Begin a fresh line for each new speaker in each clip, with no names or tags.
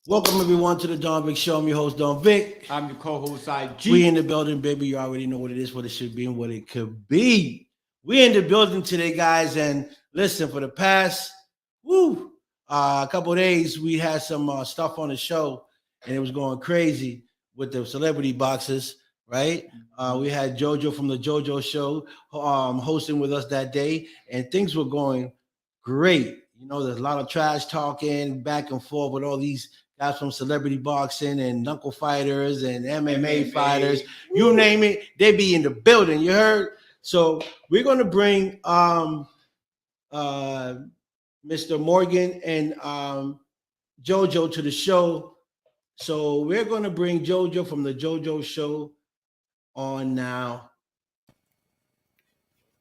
Welcome everyone to the Don Vic Show. I'm your host, Don Vic.
I'm your co-host, IG.
We in the building, baby. You already know what it is, what it should be, and what it could be. We in the building today, guys. And listen, for the past a couple of days, we had some stuff on the show, and it was going crazy with the celebrity boxes, right? We had JoJo from the JoJo Show hosting with us that day, and things were going great. You know, there's a lot of trash talking back and forth with all these guys from celebrity boxing and knuckle fighters and MMA fighters. You name it, they be in the building. You heard? So we're gonna bring Mr. Morgan and JoJo to the show. So we're gonna bring JoJo from the JoJo Show on now.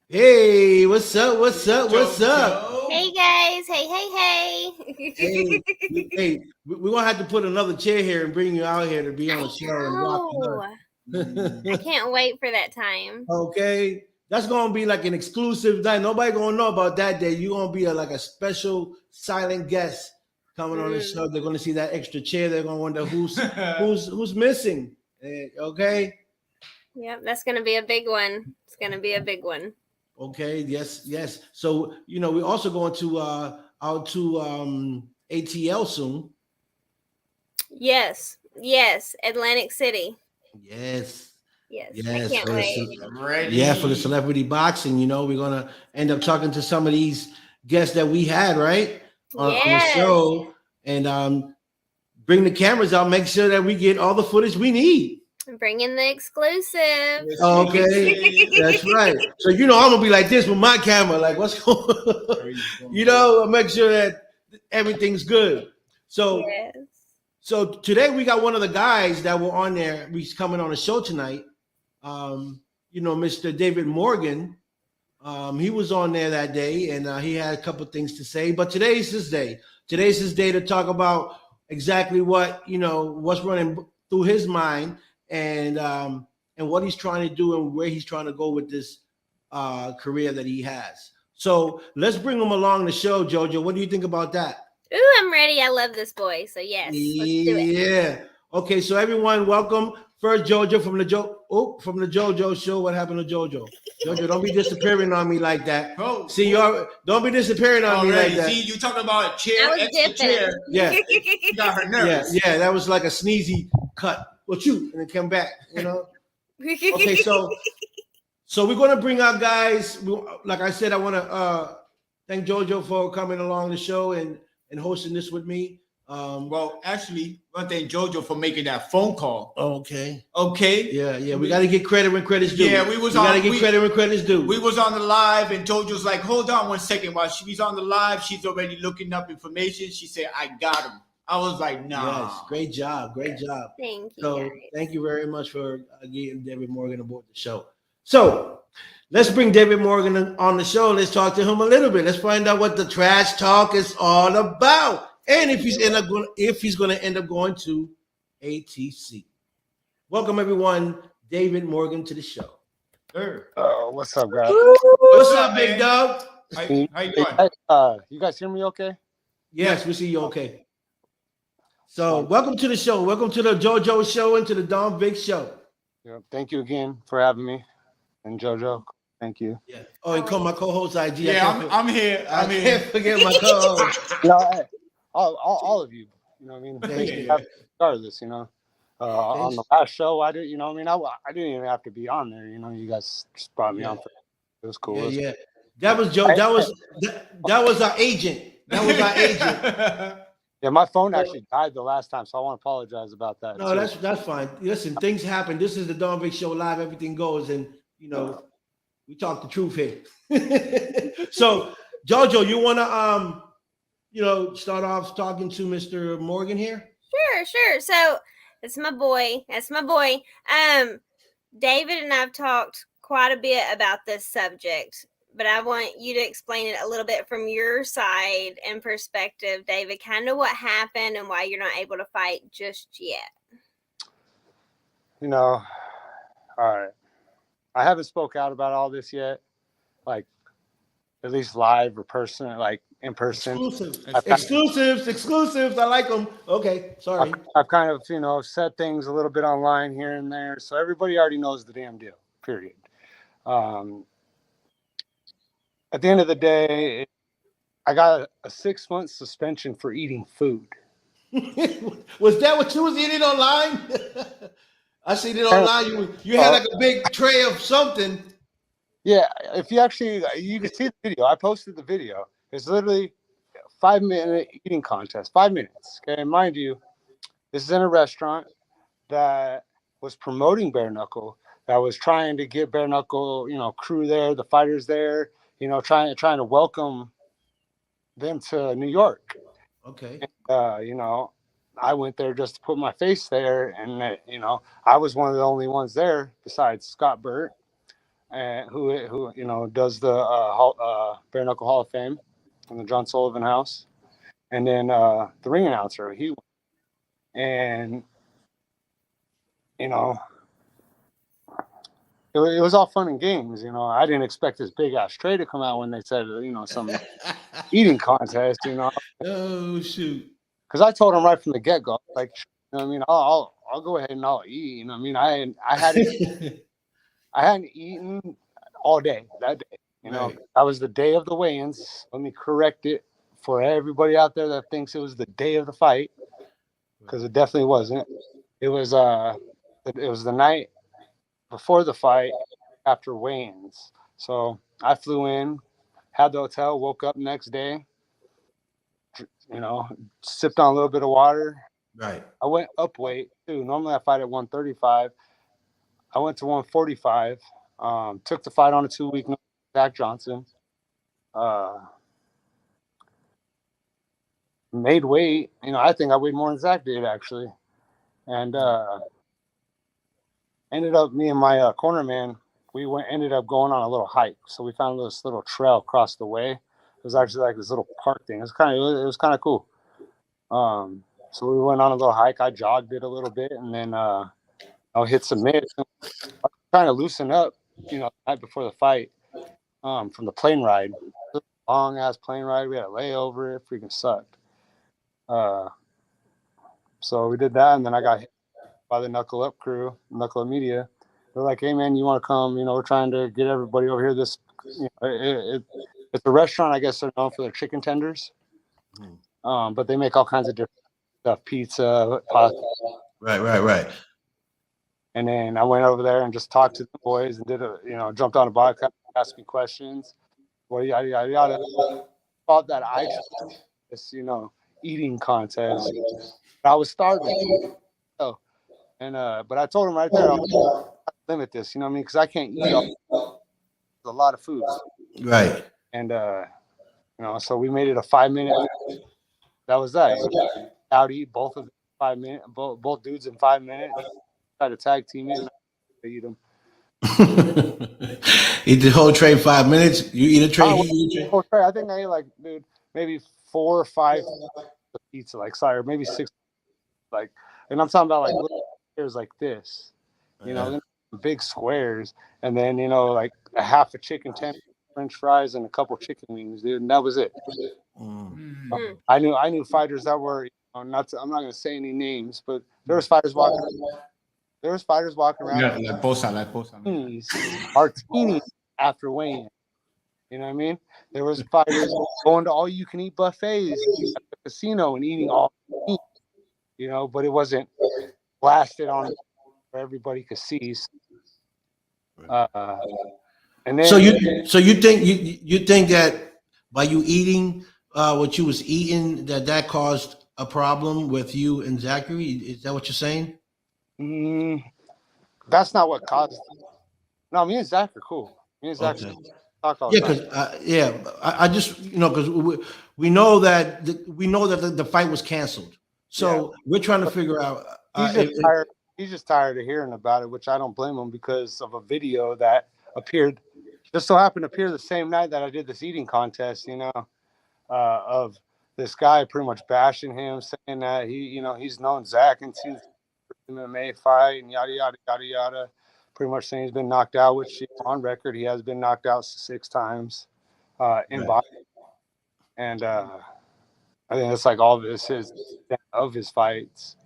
Hey, what's up? What's up? What's up?
Hey guys, hey.
Hey, we're gonna have to put another chair here and bring you out here to be on the show.
I can't wait for that time.
Okay, that's gonna be like an exclusive night. Nobody gonna know about that day. You're gonna be like a special silent guest coming on the show. They're gonna see that extra chair. They're gonna wonder who's missing. Okay.
Yep, that's gonna be a big one. It's gonna be a big one.
Okay. Yes. So we're also going to out to ATL soon.
Yes, Atlantic City.
Yes.
I can't wait.
For the celebrity boxing, we're gonna end up talking to some of these guests that we had right on the show, and bring the cameras out, make sure that we get all the footage we need.
Bring in the exclusive.
Okay, that's right. So I'm gonna be like this with my camera, like what's going on? I'll make sure that everything's good. So today we got one of the guys that were on there. He's coming on the show tonight. Mr. David Morgan. He was on there that day, and he had a couple things to say. But today's his day. Today's his day to talk about exactly what what's running through his mind, and what he's trying to do and where he's trying to go with this career that he has. So let's bring him along the show, JoJo. What do you think about that?
Ooh, I'm ready. I love this boy. So yes, let's do it.
Yeah. Okay, so everyone, welcome. First, JoJo from the JoJo Show. What happened to JoJo? JoJo, don't be disappearing on me like that.
Bro,
see, don't be disappearing on me like that.
See, you talking about a chair, extra chair.
Yeah.
You got her nervous.
Yeah, that was like a sneezy cut. And then come back, Okay, so we're gonna bring our guys. Like I said, I want to thank JoJo for coming along the show and hosting this with me.
Well, actually, I want to thank JoJo for making that phone call.
Okay. Yeah. We got to get credit when credit's due.
Yeah, we got to
get credit when credit's due.
We was on the live, and JoJo's like, hold on 1 second. While she's on the live, she's already looking up information. She said, I got him. I was like, nah.
Yes, great job. Thank you. So thank you very much for getting David Morgan aboard the show. So let's bring David Morgan on the show. Let's talk to him a little bit. Let's find out what the trash talk is all about. And if he's going to end up going to ATC. Welcome, everyone. David Morgan to the show.
Sure.
What's up, guys?
What's up, big dog?
How you doing?
You guys hear me okay?
Yes, we see you okay. So welcome to the show. Welcome to the JoJo Show and to the Don Vic Show.
Yeah, thank you again for having me. And JoJo, thank you.
Yeah. Oh, and call my co-host IG.
Yeah, I'm here.
I can't forget my co-host.
All of you. You know what I mean? Thank you regardless, on the last show, I didn't even have to be on there. You guys just brought me on. It was cool.
Yeah. That was Joe. That was our agent.
Yeah, my phone actually died the last time, so I want to apologize about that.
No, that's fine. Listen, things happen. This is the Don Vic Show live. Everything goes, and we talk the truth here. So, JoJo, you want to start off talking to Mr. Morgan here?
Sure. So that's my boy. David and I've talked quite a bit about this subject, but I want you to explain it a little bit from your side and perspective, David, kind of what happened and why you're not able to fight just yet.
All right. I haven't spoke out about all this yet. Like, at least live or person, like in person.
Exclusives. I like them. Okay, sorry.
I've kind of, you know, said things a little bit online here and there, so everybody already knows the damn deal. Period. At the end of the day, I got a 6-month suspension for eating food.
Was that what you was eating online? I seen it online. You had like a big tray of something.
Yeah, if you actually, you can see the video. I posted the video. It's literally a 5-minute eating contest. 5 minutes. Okay, and mind you, this is in a restaurant that was promoting bare knuckle, that was trying to get bare knuckle, you know, crew there, the fighters there, you know, trying to welcome them to New York.
Okay.
You know, I went there just to put my face there, and you know, I was one of the only ones there besides Scott Burt, who you know does the bare knuckle Hall of Fame in the John Sullivan House, and then the ring announcer. And you know, it was all fun and games. You know, I didn't expect this big ass tray to come out when they said, you know, some eating contest. You know,
oh shoot.
Because I told him right from the get go, like, you know what I mean, I'll go ahead and I'll eat. You know what I mean, I hadn't eaten all day that day. You know,
Right.
that was the day of the weigh-ins. Let me correct it for everybody out there that thinks it was the day of the fight, because it definitely wasn't. It was the night before the fight, after weigh-ins. So I flew in, had the hotel, woke up next day, you know, sipped on a little bit of water.
Right.
I went up weight too. Normally I fight at 135. I went to 145. Took the fight on a 2-week notice, Zach Johnson. Made weight. You know, I think I weighed more than Zach did actually. And ended up, me and my corner man, ended up going on a little hike. So we found this little trail across the way. It was actually like this little park thing. It was kind of cool. So we went on a little hike. I jogged it a little bit, and then I'll hit some mitts. Trying to loosen up, you know, the night before the fight, from the plane ride. Long ass plane ride. We had a layover. It freaking sucked. So we did that, and then I got hit by the Knuckle Up crew, Knuckle Up Media. They're like, "Hey man, you want to come? You know, we're trying to get everybody over here. This, you know, it's a restaurant. I guess they're known for their chicken tenders, but they make all kinds of different stuff: pizza, pasta."
Right.
And then I went over there and just talked to the boys and jumped on a bike, asked me questions, well, yada yada yada. Thought that I chose this, you know, eating contest. I was starving. So, and but I told him right there, I'll limit this, you know what I mean? Because I can't eat a lot of food.
Right.
And you know, so we made it a 5-minute. That was that. You know, out eat both of them 5 minutes, both dudes in 5 minutes. Try to tag team it and I eat them.
Eat the whole tray 5 minutes. You eat a tray. He eat a tray.
I think I ate like, dude, maybe 4 or 5 pizza, like sorry, maybe 6. Like, and I'm talking about like little squares like this, you know, big squares, and then you know like a half a chicken tender, French fries, and a couple chicken wings, dude, and that was it. I knew fighters that were, you know, I'm not going to say any names, but there was fighters walking. There was fighters walking around.
Yeah, like posa.
Martinis after weighing. You know what I mean? There was fighters going to all you can eat buffets at the casino and eating all meat, you know, but it wasn't blasted on where everybody could see. And then
So you think that by you eating what you was eating that caused a problem with you and Zachary? Is that what you're saying?
That's not what caused it. No, me and Zach are cool. Me and Zach talk all the time.
I just, you know, because we know that the fight was canceled. So we're trying to figure out.
He's just tired of hearing about it, which I don't blame him, because of a video that appeared, just so happened to appear the same night that I did this eating contest, you know, of this guy pretty much bashing him, saying that he's known Zach into MMA fight and yada yada yada yada. Pretty much saying he's been knocked out, which on record he has been knocked out 6 times. in
Right.
boxing, and I think that's like all of his fights.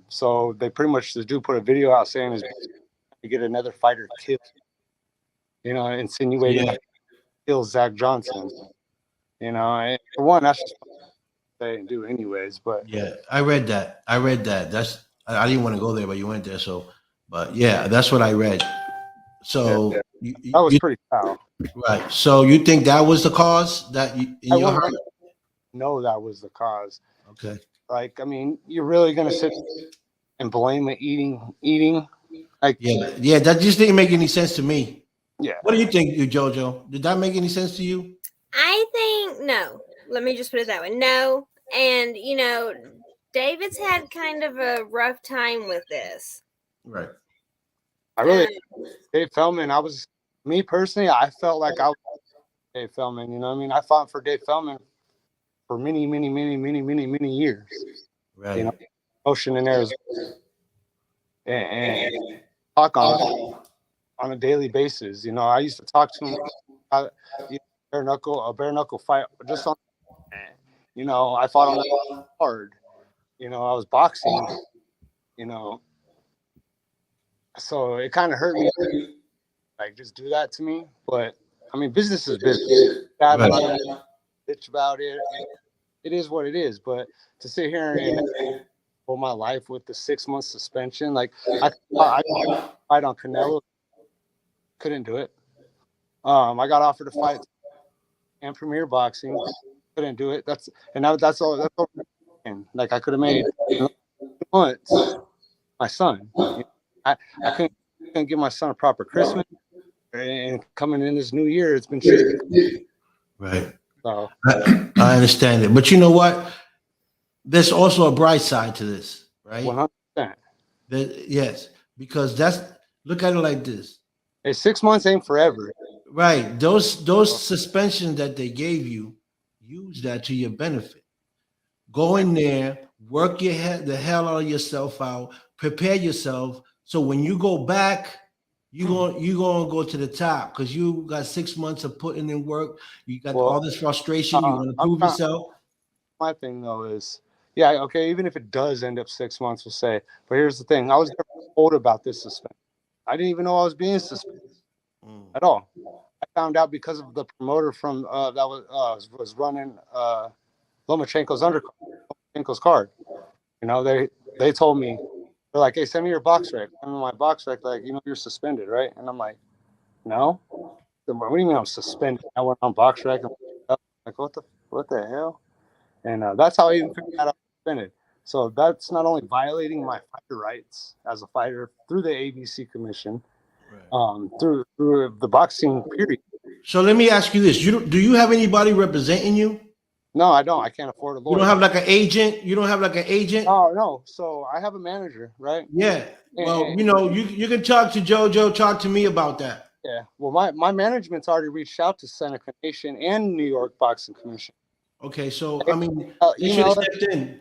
So they pretty much the dude put a video out saying he's to get another fighter killed, insinuating
Yeah.
that he kills Zach Johnson. And for one, that's just what they do anyways. But
Yeah, I read that. That's I didn't want to go there, but you went there. So, but yeah, that's what I read. So
yeah, that was
you
pretty foul.
right. So you think that was the cause that you in
I
your
wouldn't
heart?
know that was the cause.
Okay.
Like, I mean, you're really gonna sit and blame it eating? Like,
Yeah, that just didn't make any sense to me.
yeah.
What do you think, you Jojo? Did that make any sense to you?
I think no. Let me just put it that way. No. And, David's had kind of a rough time with this.
Right.
I really, Dave Feldman. Me personally, I felt like I was Dave Feldman. You know what I mean? I fought for Dave Feldman for many, many, many, many, many, many years.
Right.
Ocean in Arizona, and talk on a daily basis. I used to talk to him. Bare knuckle fight, just on. I fought on that hard. I was boxing. So it kind of hurt me. Like, just do that to me. But I mean, business is business. Bad
Right.
about it, bitch about it. It is what it is. But to sit here and hold my life with the 6 month suspension, like I fight on Canelo, couldn't do it. I got offered to fight and Premier Boxing, couldn't do it. That's all. That's all. Like, I could have made months. My son, I couldn't give my son a proper Christmas, and coming in this new year, it's been shitty.
Right.
So
I understand it, but you know what? There's also a bright side to this, right?
100%.
Yes, because look at it like this.
Hey, 6 months ain't forever.
Right. Those suspensions that they gave you, use that to your benefit. Go in there, work the hell out of yourself out, prepare yourself. So when you go back, you're gonna go to the top because you got 6 months of putting in work. You got all this frustration. You want to prove yourself.
My thing though is, yeah, okay, even if it does end up 6 months, we'll say. But here's the thing: I was never told about this suspension. I didn't even know I was being suspended at all. I found out because of the promoter from that was running Lomachenko's Lomachenko's card. They told me, they're like, "Hey, send me your box rec." I'm in my box rec, like, you're suspended, right? And I'm like, "No." What do you mean I'm suspended? I went on box rec and like, what the hell? And that's how I even figured out I was suspended. So that's not only violating my fighter rights as a fighter through the ABC Commission, through the boxing period.
So let me ask you this: do you have anybody representing you?
No, I don't. I can't afford a lawyer.
You don't have like an agent. You don't have like an agent.
Oh no. So I have a manager, right?
Yeah. Well, you can talk to JoJo. Talk to me about that.
Yeah. Well, my management's already reached out to Seneca Nation and New York Boxing Commission.
Okay, so I mean, they should
email
have stepped in.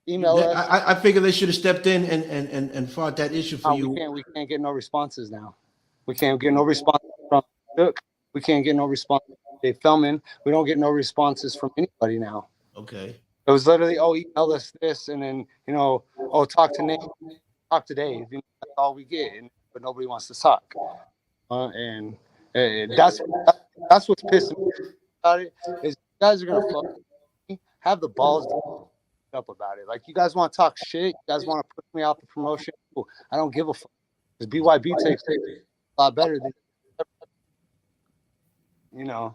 Email us.
I figure they should have stepped in and fought that issue for you.
We can't get no responses now. We can't get no response from Duke. We can't get no response from Dave Feldman. We don't get no responses from anybody now.
Okay.
It was literally, email us this, and then talk to Nate, talk to Dave. That's all we get, but nobody wants to talk. And that's what's pissing me about it, is you guys are gonna fuck me, have the balls to up about it. Like, you guys want to talk shit, you guys want to push me out the promotion. Cool. I don't give a fuck. Because BYB takes it a lot better than
Yeah.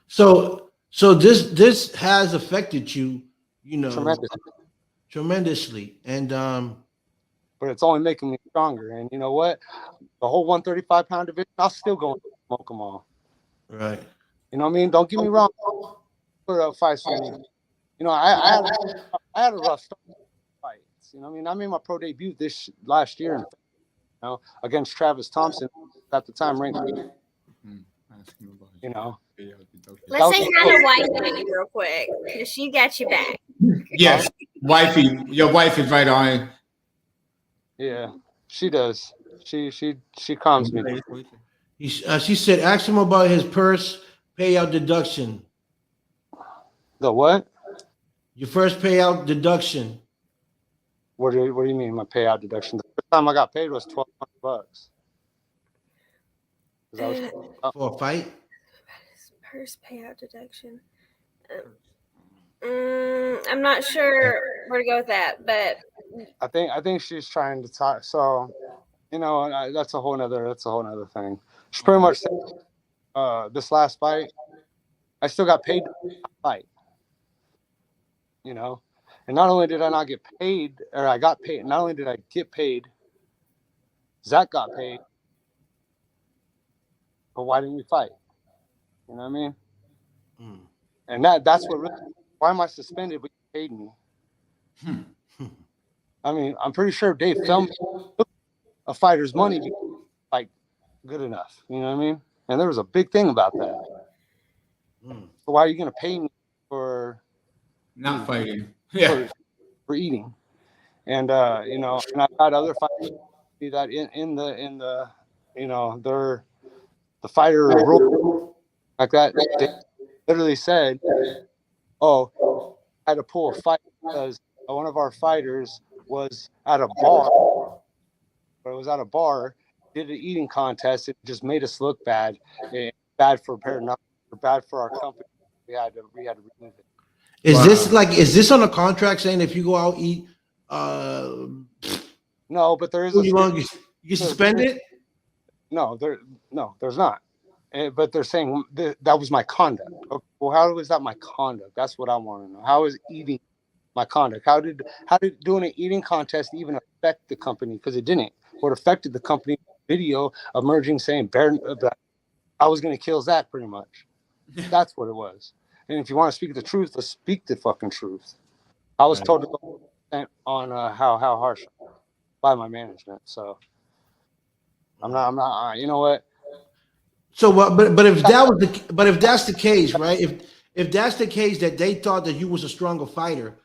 So this has affected you, tremendously, and
but it's only making me stronger. And you know what? The whole 135-pound division, I'll still go and smoke them all.
Right.
You know what I mean? Don't get me wrong. Put up fights for me. I had a rough start fights. You know what I mean? I made my pro debut last year, against Travis Thompson, at the time ranked.
Let's say hi to wifey real quick, because she got you back.
Yes, wifey, your wife is right on it.
Yeah, she does. She calms me.
She said, ask him about his purse payout deduction.
The what?
Your first payout deduction.
What do you mean my payout deduction? The first time I got paid was $1,200.
For a fight?
Purse payout deduction. I'm not sure where to go with that, but
I think she's trying to talk. So, you know, that's a whole nother thing. She pretty much said, this last fight, I still got paid to fight. You know, and not only did I not get paid, or I got paid. Not only did I get paid, Zach got paid. But why didn't we fight? You know what I mean?
Mm.
And that's what really, why am I suspended but you paid me? I mean, I'm pretty sure Dave filmed a fighter's money because, like, good enough. You know what I mean? And there was a big thing about that. So why are you going to pay me for
not fighting? Yeah,
for eating? And you know, and I've had other fighters see that in the you know, the fighter rule like that. They literally said, "Oh, I had to pull a fight because one of our fighters was at a bar, but it was at a bar, did an eating contest. It just made us look bad, and bad for bad for our company. We had to remove it."
Is this on a contract saying if you go out eat
No, but there is
you get suspended?
No, there's not. But they're saying that was my conduct. Okay, well, how was that my conduct? That's what I want to know. How is eating my conduct? How did doing an eating contest even affect the company? Because it didn't. What affected the company? Video emerging saying I was going to kill Zach, pretty much. That's what it was. And if you want to speak the truth, let's speak the fucking truth. I was told to go on how harsh by my management. So I'm not. You know what?
So, but if that's the case, right? If that's the case that they thought that you was a stronger fighter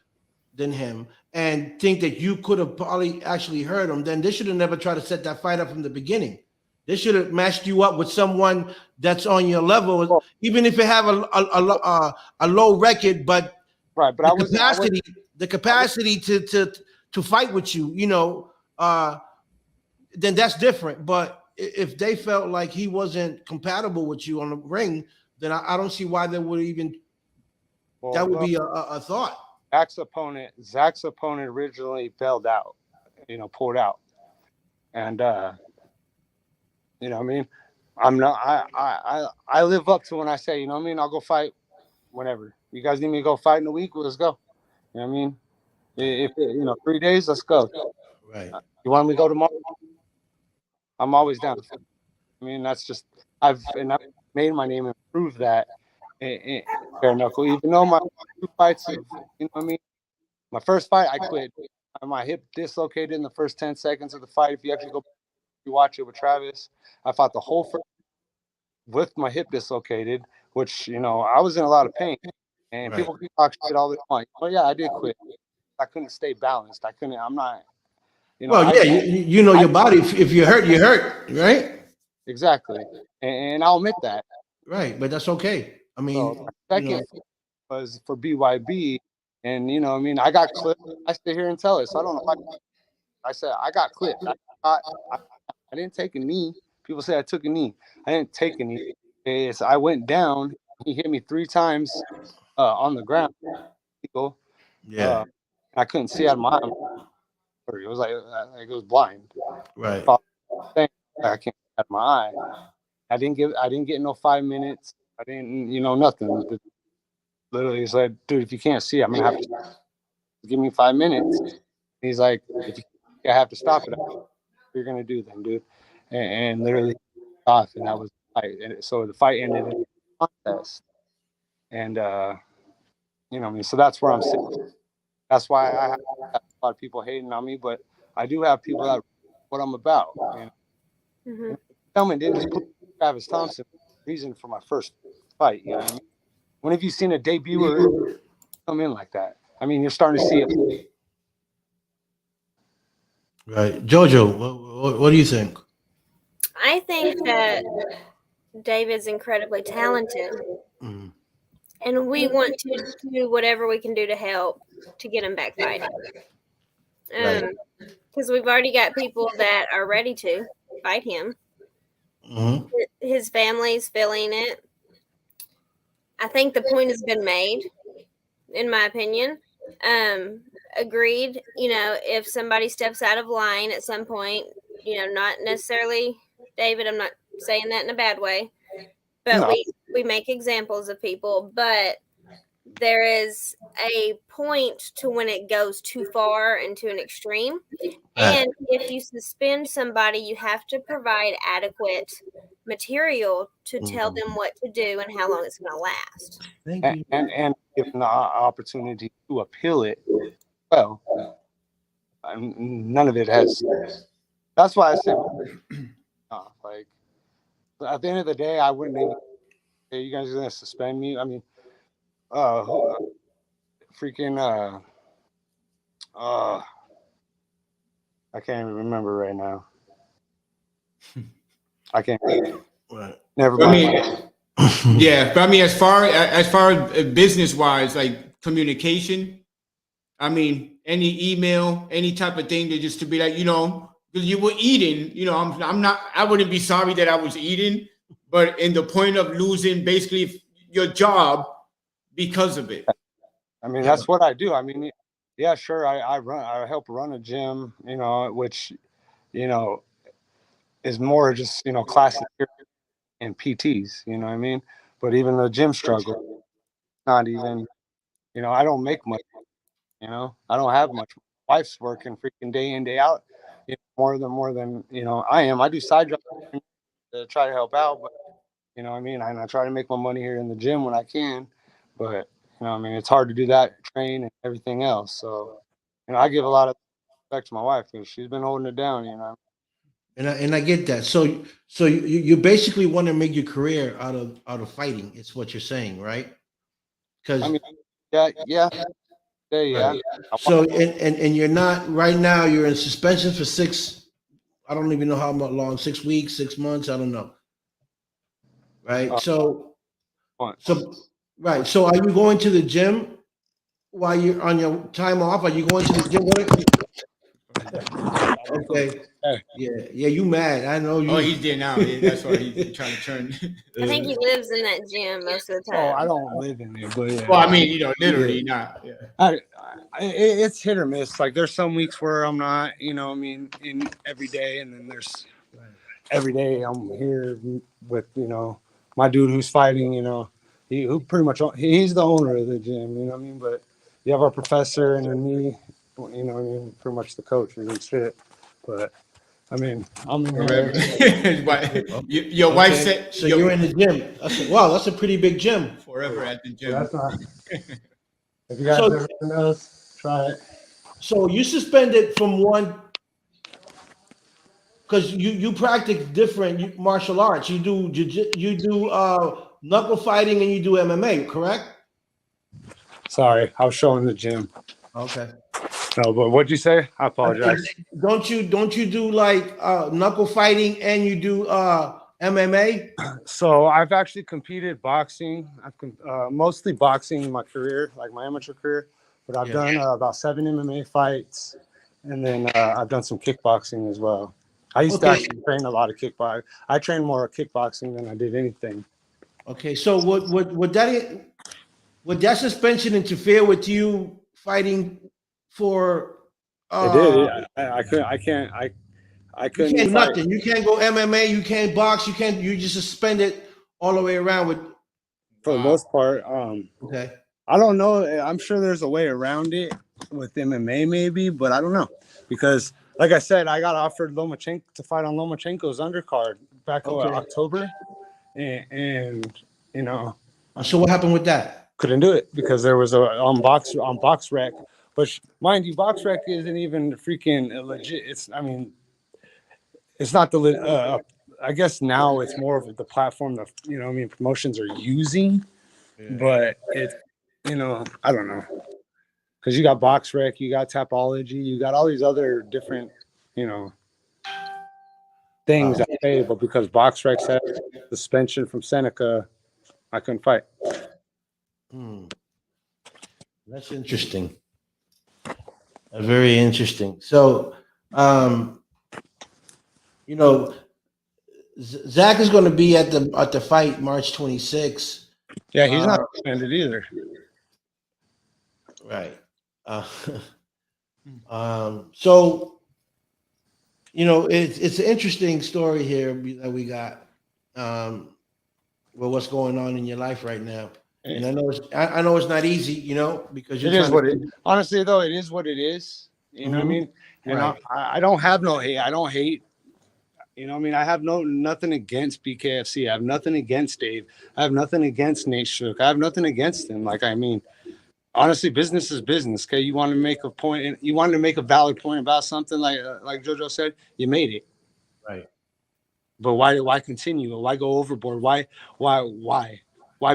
than him and think that you could have probably actually hurt him, then they should have never tried to set that fight up from the beginning. They should have matched you up with someone that's on your level, even if you have a low record, but
right. But
the capacity to fight with you, you know, then that's different. But if they felt like he wasn't compatible with you on the ring, then I don't see why they would even that would be a thought.
Zach's opponent originally bailed out, you know, pulled out, and you know what I mean. I'm not. I live up to when I say, you know what I mean. I'll go fight whenever. You guys need me to go fight in a week? Well, let's go. You know what I mean. If you know 3 days, let's go.
Right.
You want me to go tomorrow? I'm always down. I mean, that's just I've made my name and proved that. Bare knuckle. Even though my 2 fights, you know what I mean. My first fight, I quit. My hip dislocated in the first 10 seconds of the fight. If you actually go, you watch it with Travis. I fought the whole first with my hip dislocated, which, you know, I was in a lot of pain. And people can talk shit all the time. But yeah, I did quit. I couldn't stay balanced. I'm not, you know.
Well, you know your body. If you're hurt, you're hurt, right?
Exactly. And I'll admit that.
Right, but that's okay. I mean,
so second was for BYB. And, you know, I mean, I got clipped. I sit here and tell it. So I don't know. I said, I got clipped. I didn't take a knee. People say I took a knee. I didn't take a knee. So I went down. He hit me 3 times on the ground.
Yeah.
I couldn't see out of my eye. It was like it was blind.
Right.
I can't see out of my eye. I didn't get no 5 minutes. I didn't, you know, nothing. Literally said, dude, if you can't see, I'm gonna have to give me 5 minutes. He's like, if you have to stop it, what you're gonna do then, dude? And literally off, and that was the fight. And so the fight ended in a contest. And you know, I mean, so that's where I'm sitting. That's why I have a lot of people hating on me, but I do have people that what I'm about. You know? Tillman didn't just put Travis Thompson reason for my first fight. You know what I mean? When have you seen a debuter come in like that? I mean, you're starting to see it.
Right. Jojo, what do you think?
I think that David's incredibly talented,
Mhm.
and we want to do whatever we can do to help to get him back fighting.
Right.
Because we've already got people that are ready to fight him.
Mhm.
His family's feeling it. I think the point has been made, in my opinion. Agreed. If somebody steps out of line at some point, not necessarily David, I'm not saying that in a bad way, but
No.
we make examples of people, but there is a point to when it goes too far and to an extreme. And if you suspend somebody, you have to provide adequate material to tell them what to do and how long it's going to last.
Thank you.
And give them the opportunity to appeal it. Well, none of it has. That's why I said, like, at the end of the day, I wouldn't even say you guys are gonna suspend me. I mean, freaking, I can't even remember right now. I can't.
Right.
Never
I
mind.
mean, yeah, but I mean, as far as business wise, like communication, I mean, any email, any type of thing, just to be like, because you were eating, I'm not, I wouldn't be sorry that I was eating, but in the point of losing basically your job because of it.
I mean, that's what I do. I mean, yeah, sure. I help run a gym, which, is more just, classes and PTs, you know what I mean? But even the gym struggle, not even, I don't make much, I don't have much. My wife's working freaking day in, day out, more than, I am. I do side jobs to try to help out, but you know what I mean? And I try to make my money here in the gym when I can, but I mean, it's hard to do that, train and everything else. So, I give a lot of respect to my wife because she's been holding it down,
And I get that. So you basically want to make your career out of fighting. It's what you're saying, right?
I
Because
mean, yeah.
right. So and you're not right now. You're in suspension for six. I don't even know how long. 6 weeks, 6 months. I don't know. Right.
Uh,
So right. So are you going to the gym while you're on your time off? Are you going to the gym? Okay. Yeah. You mad? I know you.
Oh, he's there now. Yeah, that's why he's trying to turn.
I think he lives in that gym most of the
Oh, I
time.
don't live in it, but yeah.
Well, I mean, literally not. Yeah.
It's hit or miss. Like there's some weeks where I'm not, I mean, in every day, and then there's every day I'm here with, my dude who's fighting, who pretty much he's the owner of the gym, you know what I mean? But you have our professor and then me, I mean, pretty much the coach and shit. But I mean, I'm in
Remember,
here.
your wife said.
So you're in the gym. Wow, that's a pretty big gym.
Forever at the gym.
Well, that's not. If you guys
So
ever knows, try it.
so you suspended from one because you practice different martial arts. You do knuckle fighting and you do MMA, correct?
Sorry, I was showing the gym.
Okay.
No, but what'd you say? I
I
apologize.
said, don't you do like knuckle fighting and you do MMA?
So I've actually competed boxing. I've mostly boxing in my career, like my amateur career. But I've done about 7 MMA fights, and then I've done some kickboxing as well. I used to actually train a lot of kickboxing. I trained more kickboxing than I did anything.
Okay. So would that suspension interfere with you fighting for?
It did. I
You
couldn't
can't do
fight.
nothing. You can't go MMA. You can't box. You can't. You just suspend it all the way around with.
For the most part.
Okay.
I don't know. I'm sure there's a way around it with MMA, maybe, but I don't know because, like I said, I got offered Lomachenko to fight on Lomachenko's undercard back in October, and
So what happened with that?
couldn't do it because there was on box rec. But mind you, box rec isn't even freaking legit. It's not the. I guess now it's more of the platform that promotions are using, but it's I don't know. Because you got box rec, you got Tapology, you got all these other different, things I paid, but because BoxRec had suspension from Seneca, I couldn't fight.
That's interesting. Very interesting. So, you know, Zach is going to be at the fight March 26th.
Yeah, he's not suspended either.
Right. So, you know, it's an interesting story here that we got. Well, what's going on in your life right now? And I know it's not easy, you know, because you're
It is what
to,
it. Honestly, though, it is what it is. You know what I mean? And
Right.
I don't have no hate. I don't hate. You know what I mean? I have nothing against BKFC. I have nothing against Dave. I have nothing against Nate Shook. I have nothing against him. Like, I mean, honestly, business is business. Okay, you want to make a point, and you wanted to make a valid point about something, like JoJo said, you made it.
Right.
But why continue? Why go overboard? Why?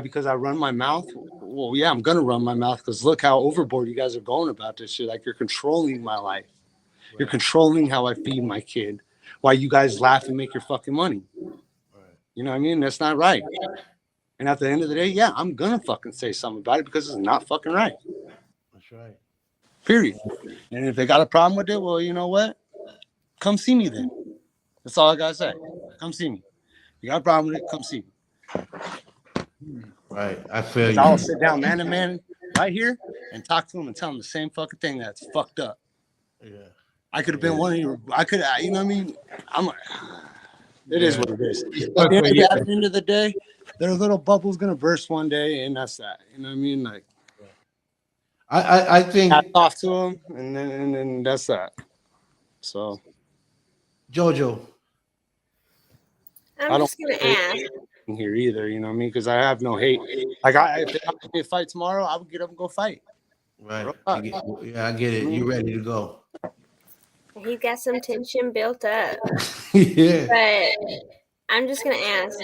Because I run my mouth? Well, yeah, I'm gonna run my mouth because look how overboard you guys are going about this shit. Like, you're controlling my life. Right. You're controlling how I feed my kid. Why you guys laugh and make your fucking money. Right. You know what I mean? That's not right. And at the end of the day, yeah, I'm gonna fucking say something about it because it's not fucking right.
That's right. Period.
And if they got a problem with it, well, you know what? Come see me then. That's all I gotta say. Come see me. You got a problem with it? Come see me.
Right. I feel you.
I'll sit down man to man right here and talk to him and tell him the same fucking thing that's fucked up. Yeah. I could have been one of your. I could. You know what I mean? It is what it is. At the end of the day, their little bubble's gonna burst one day, and that's that. You know what I mean? Like,
I think
hats off to them, and then that's that. So,
JoJo,
I'm just gonna ask
here either. You know what I mean? Because I have no hate. Like, if they have to fight tomorrow, I would get up and go fight.
Right. I get it. You ready to go?
He's got some tension built up.
Yeah.
But I'm just going to ask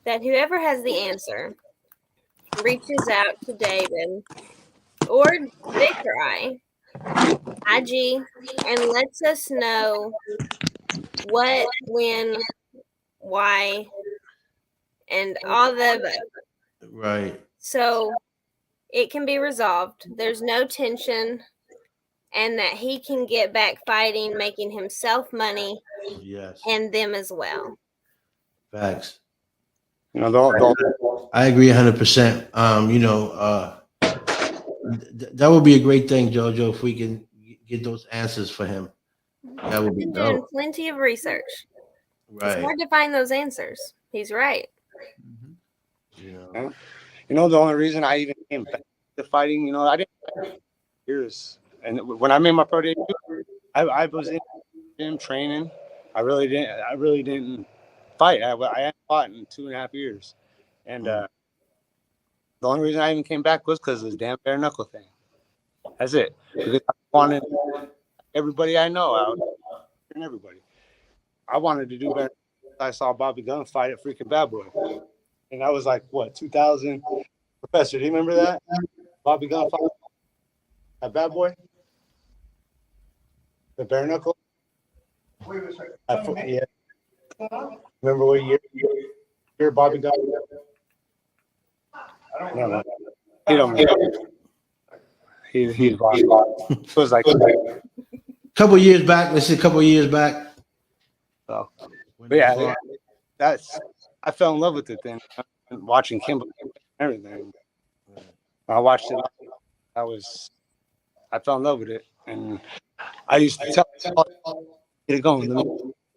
that whoever has the answer reaches out to David or Victor IG, and lets us know what, when, why, and all the above.
Right.
So it can be resolved. There's no tension. And that he can get back fighting, making himself money,
yes,
and them as well.
Facts.
You know,
I agree 100%. You know, that would be a great thing, JoJo, if we can get those answers for him. That would be
dope. Doing plenty of research. Right. It's hard to find those answers. He's right.
You know, the only reason I even came back to fighting, you know, I didn't years. And when I made my pro debut, I was in gym training. I really didn't fight. I hadn't fought in 2.5 years. And the only reason I even came back was because of this damn bare knuckle thing. That's it. Because I wanted everybody I know out and everybody. I wanted to do better. I saw Bobby Gunn fight at freaking Bad Boy. And that was like, what, 2000? Professor, do you remember that? Bobby Gunn fight at Bad Boy? The bare knuckle? Yeah. Remember what year Bobby got? I don't know. He don't remember. He was like
a couple years back. Let's say a couple years back.
So, but yeah, I fell in love with it then. Watching Kimbo and everything. I watched it. I fell in love with it, and I used to tell get it going.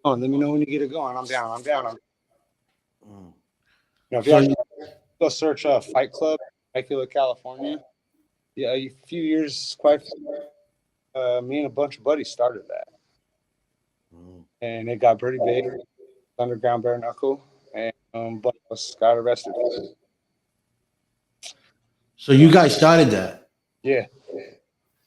Let me know when you get it going. I'm down. You know, if you go search Fight Club, Temecula, California. Yeah, a few years, me and a bunch of buddies started that, and it got pretty big. Underground bare knuckle, and but got arrested.
So you guys started that?
Yeah.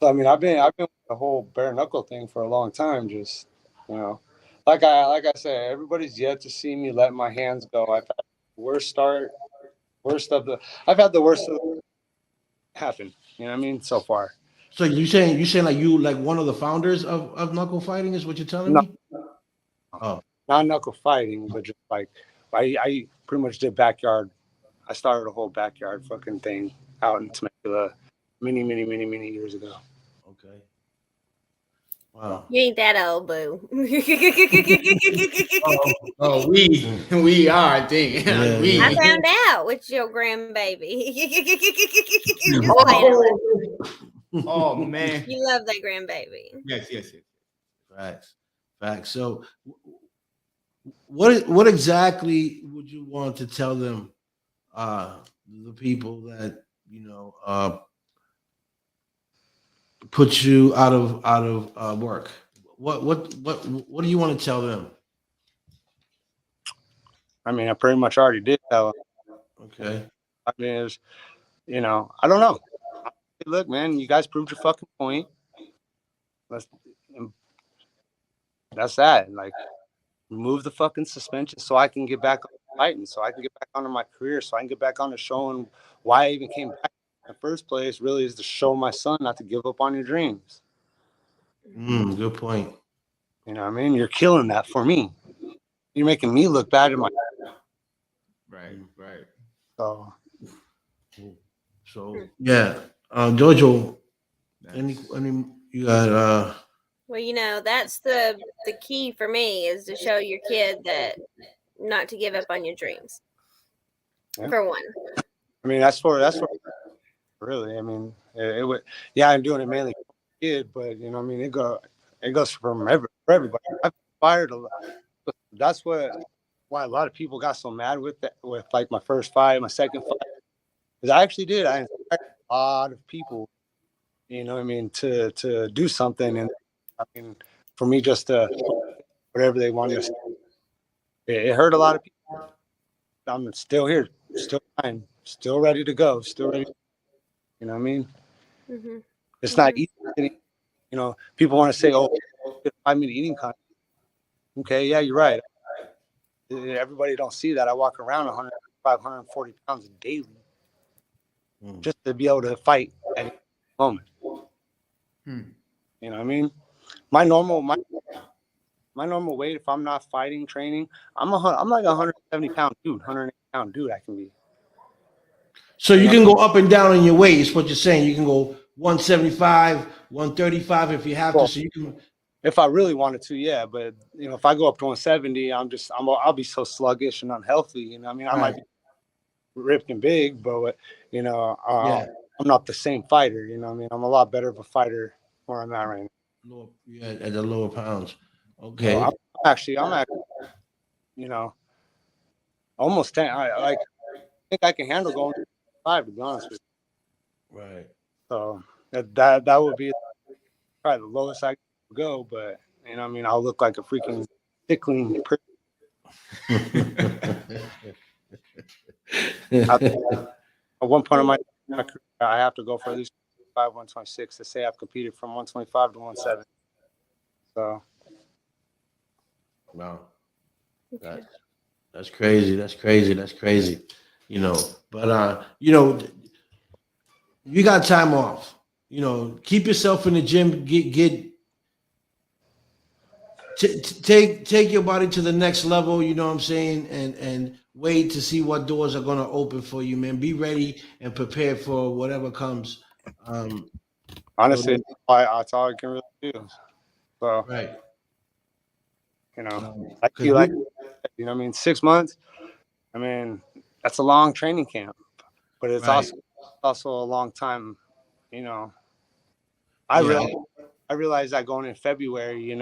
So I mean, I've been with the whole bare knuckle thing for a long time. Just, you know, like I said, everybody's yet to see me let my hands go. I've had the worst of the happen. You know what I mean? So far.
So you saying like you like one of the founders of knuckle fighting is what you're telling me?
No.
Oh.
not knuckle fighting, but just like I pretty much did backyard. I started a whole backyard fucking thing out in Temecula many years ago.
Okay. Wow.
You ain't that old, boo.
Oh, we are, I think.
Yeah,
we.
I found out with your grandbaby. Just playing around.
Oh man.
You love that grandbaby.
Yes.
Facts. So, what exactly would you want to tell them, the people that put you out of work? What do you want to tell them?
I mean, I pretty much already did tell them.
Okay.
I mean, it's, I don't know. Look, man, you guys proved your fucking point. That's that. Like, remove the fucking suspension so I can get back on fighting, so I can get back onto my career, so I can get back on to showing why I even came back in the first place. Really, is to show my son not to give up on your dreams.
Good point.
You know what I mean? You're killing that for me. You're making me look bad in my.
Right.
So yeah, Jojo, any you got
Well, that's the key for me is to show your kid that not to give up on your dreams.
Yeah.
For one.
I mean, that's for really. I mean, it would. Yeah, I'm doing it mainly for the kid, but I mean, it goes for everybody. I've fired a lot. That's why a lot of people got so mad with like my first fight, my second fight, because I actually did. I inspired a lot of people. You know what I mean, to do something, and I mean, for me just to whatever they wanted to say. It hurt a lot of people. I'm still here, still fine, still ready to go, still ready. You know what I mean?
Mm-hmm.
It's not easy. People want to say, "Oh, 5-minute eating contest." Okay, yeah, you're right. Everybody don't see that. I walk around 105, 140 pounds daily just to be able to fight at any moment. You know what I mean? My normal weight, if I'm not fighting, training, I'm like a 170-pound dude, 180-pound dude. I can be.
So you can go up and down in your weight. Is what you're saying? You can go 175, 135 if you have to. So you can.
If I really wanted to, yeah. But if I go up to 170, I'll be so sluggish and unhealthy. I mean, I might be ripped and big, but I'm not the same fighter. I mean, I'm a lot better of a fighter where I'm at right now.
At the lower pounds. Okay.
So I'm actually, almost 10. I think I can handle going 5, to be honest with
you. Right.
So that would be probably the lowest I could go, but I mean, I'll look like a freaking tickling person. At one point in my career, I have to go for at least 126 to say I've competed from 125 to 170. So.
Wow. That's crazy. But you got time off. Keep yourself in the gym. Take your body to the next level. You know what I'm saying, and wait to see what doors are going to open for you, man. Be ready and prepared for whatever comes.
Honestly, that's all I can really do. So
right.
I mean, 6 months. I mean, that's a long training camp, but it's also a long time. I realized that going in February.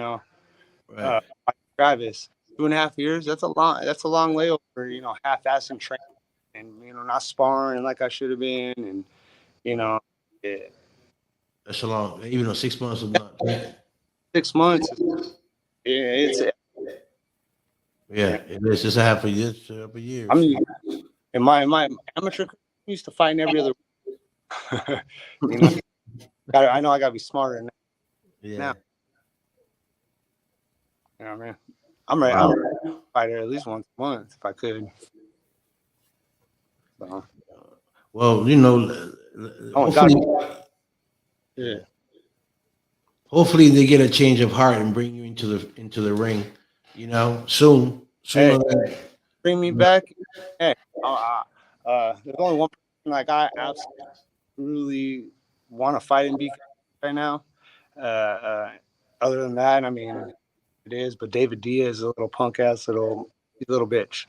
Travis, 2.5 years. That's a long layover. Half-assing training and not sparring like I should have been, and
that's a long. Even though 6 months is not.
6 months. It's.
Yeah, it is. It's a half a year.
I mean, in my amateur career, I used to fight every other week. I know I gotta be smarter than that.
Yeah.
Now. You know what I mean? I'm ready. I'm ready to fight her at least once a month if I could. So.
Well, hopefully they get a change of heart and bring you into the ring. You know, soon.
Hey,
Than
bring me back. Hey, there's only one person like I absolutely want to fight in BK right now. Other than that, I mean, it is. But David Diaz is a little punk ass little bitch.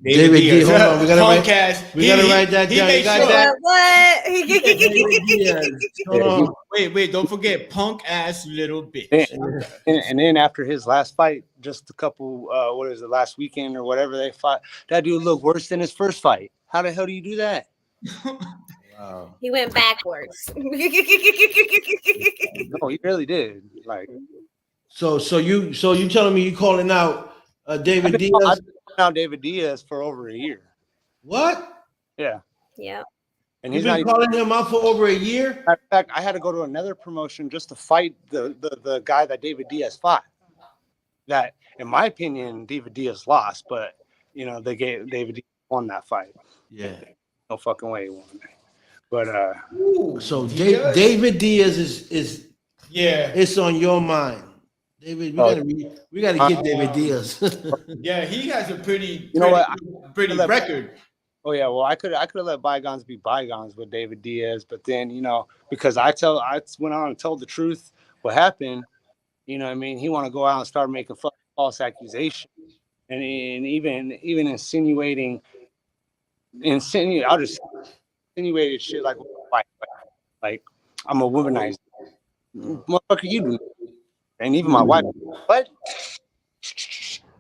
David Diaz. Hold on,
Punk ass.
we gotta write that
He
down. You
made
got
sure.
that?
What?
David Diaz. Hold
Yeah,
on.
Wait, don't forget punk ass little bitch.
and then after his last fight, just a couple, what is it, last weekend or whatever they fought, that dude looked worse than his first fight. How the hell do you do that?
Wow.
He went backwards.
No, he really did. Like,
So you telling me you calling out David
I've
Diaz?
been calling out David Diaz for over a year.
What?
Yeah.
Yep.
And
You've
he's not
been
even,
calling him out for over a year?
matter of fact, I had to go to another promotion just to fight the guy that David Diaz fought. That, in my opinion, David Diaz lost, but you know, they gave David Diaz won that fight.
Yeah.
No fucking way he won. But
So David Diaz is
Yeah.
it's on your mind. David, we gotta get David Diaz.
Yeah, he has a pretty record.
Oh yeah, well I could have let bygones be bygones with David Diaz, but then because I went on and told the truth what happened. You know what I mean? He want to go out and start making false accusations and even insinuating. I'll just insinuated shit like I'm a womanizer. Motherfucker, you do. And even my wife, what?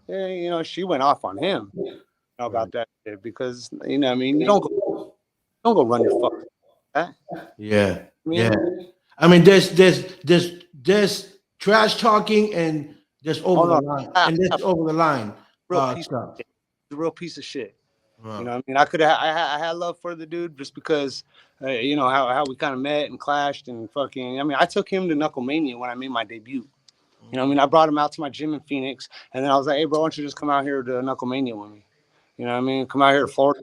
Yeah, she went off on him about that shit because you know what I mean, you don't go run your fuck. Huh?
Yeah.
I mean,
Yeah. I mean, there's trash talking and there's over the line. And there's over the line.
The real piece of shit. Wow. You know what I mean? I had love for the dude just because you know how we kind of met and clashed and fucking. I mean, I took him to Knuckle Mania when I made my debut. You know what I mean? I brought him out to my gym in Phoenix, and then I was like, hey, bro, why don't you just come out here to Knuckle Mania with me? You know what I mean? Come out here to Florida,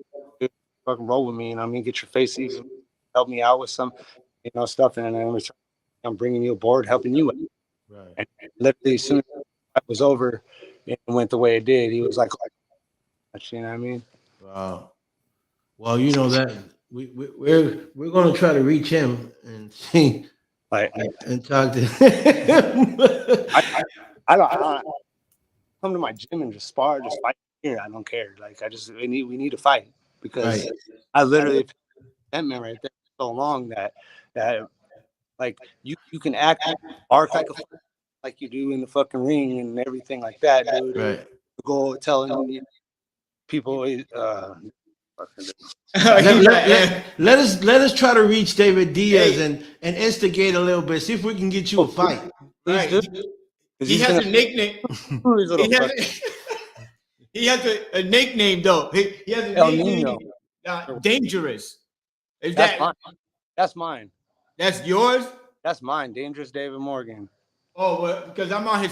fucking roll with me, and I mean, get your face even, help me out with some, stuff, and then I'm bringing you aboard, helping you out. Right. And literally, as soon as it was over, it went the way it did. He was like, you know what I mean?
Wow. Well, you know that we're going to try to reach him and see. And talk to him.
I don't come to my gym and just spar, just fight here. I don't care. Like we need to fight because I literally been right there for so long that like you can act bark like you do in the fucking ring and everything like that, dude.
Right.
Go telling people
let us try to reach David Diaz and instigate a little bit. See if we can get you a fight.
Right. He has a nickname. He has a nickname though. He has a nickname. Dangerous. Is
that's mine.
That's yours?
That's mine. Dangerous David Morgan.
Oh, well, because I'm on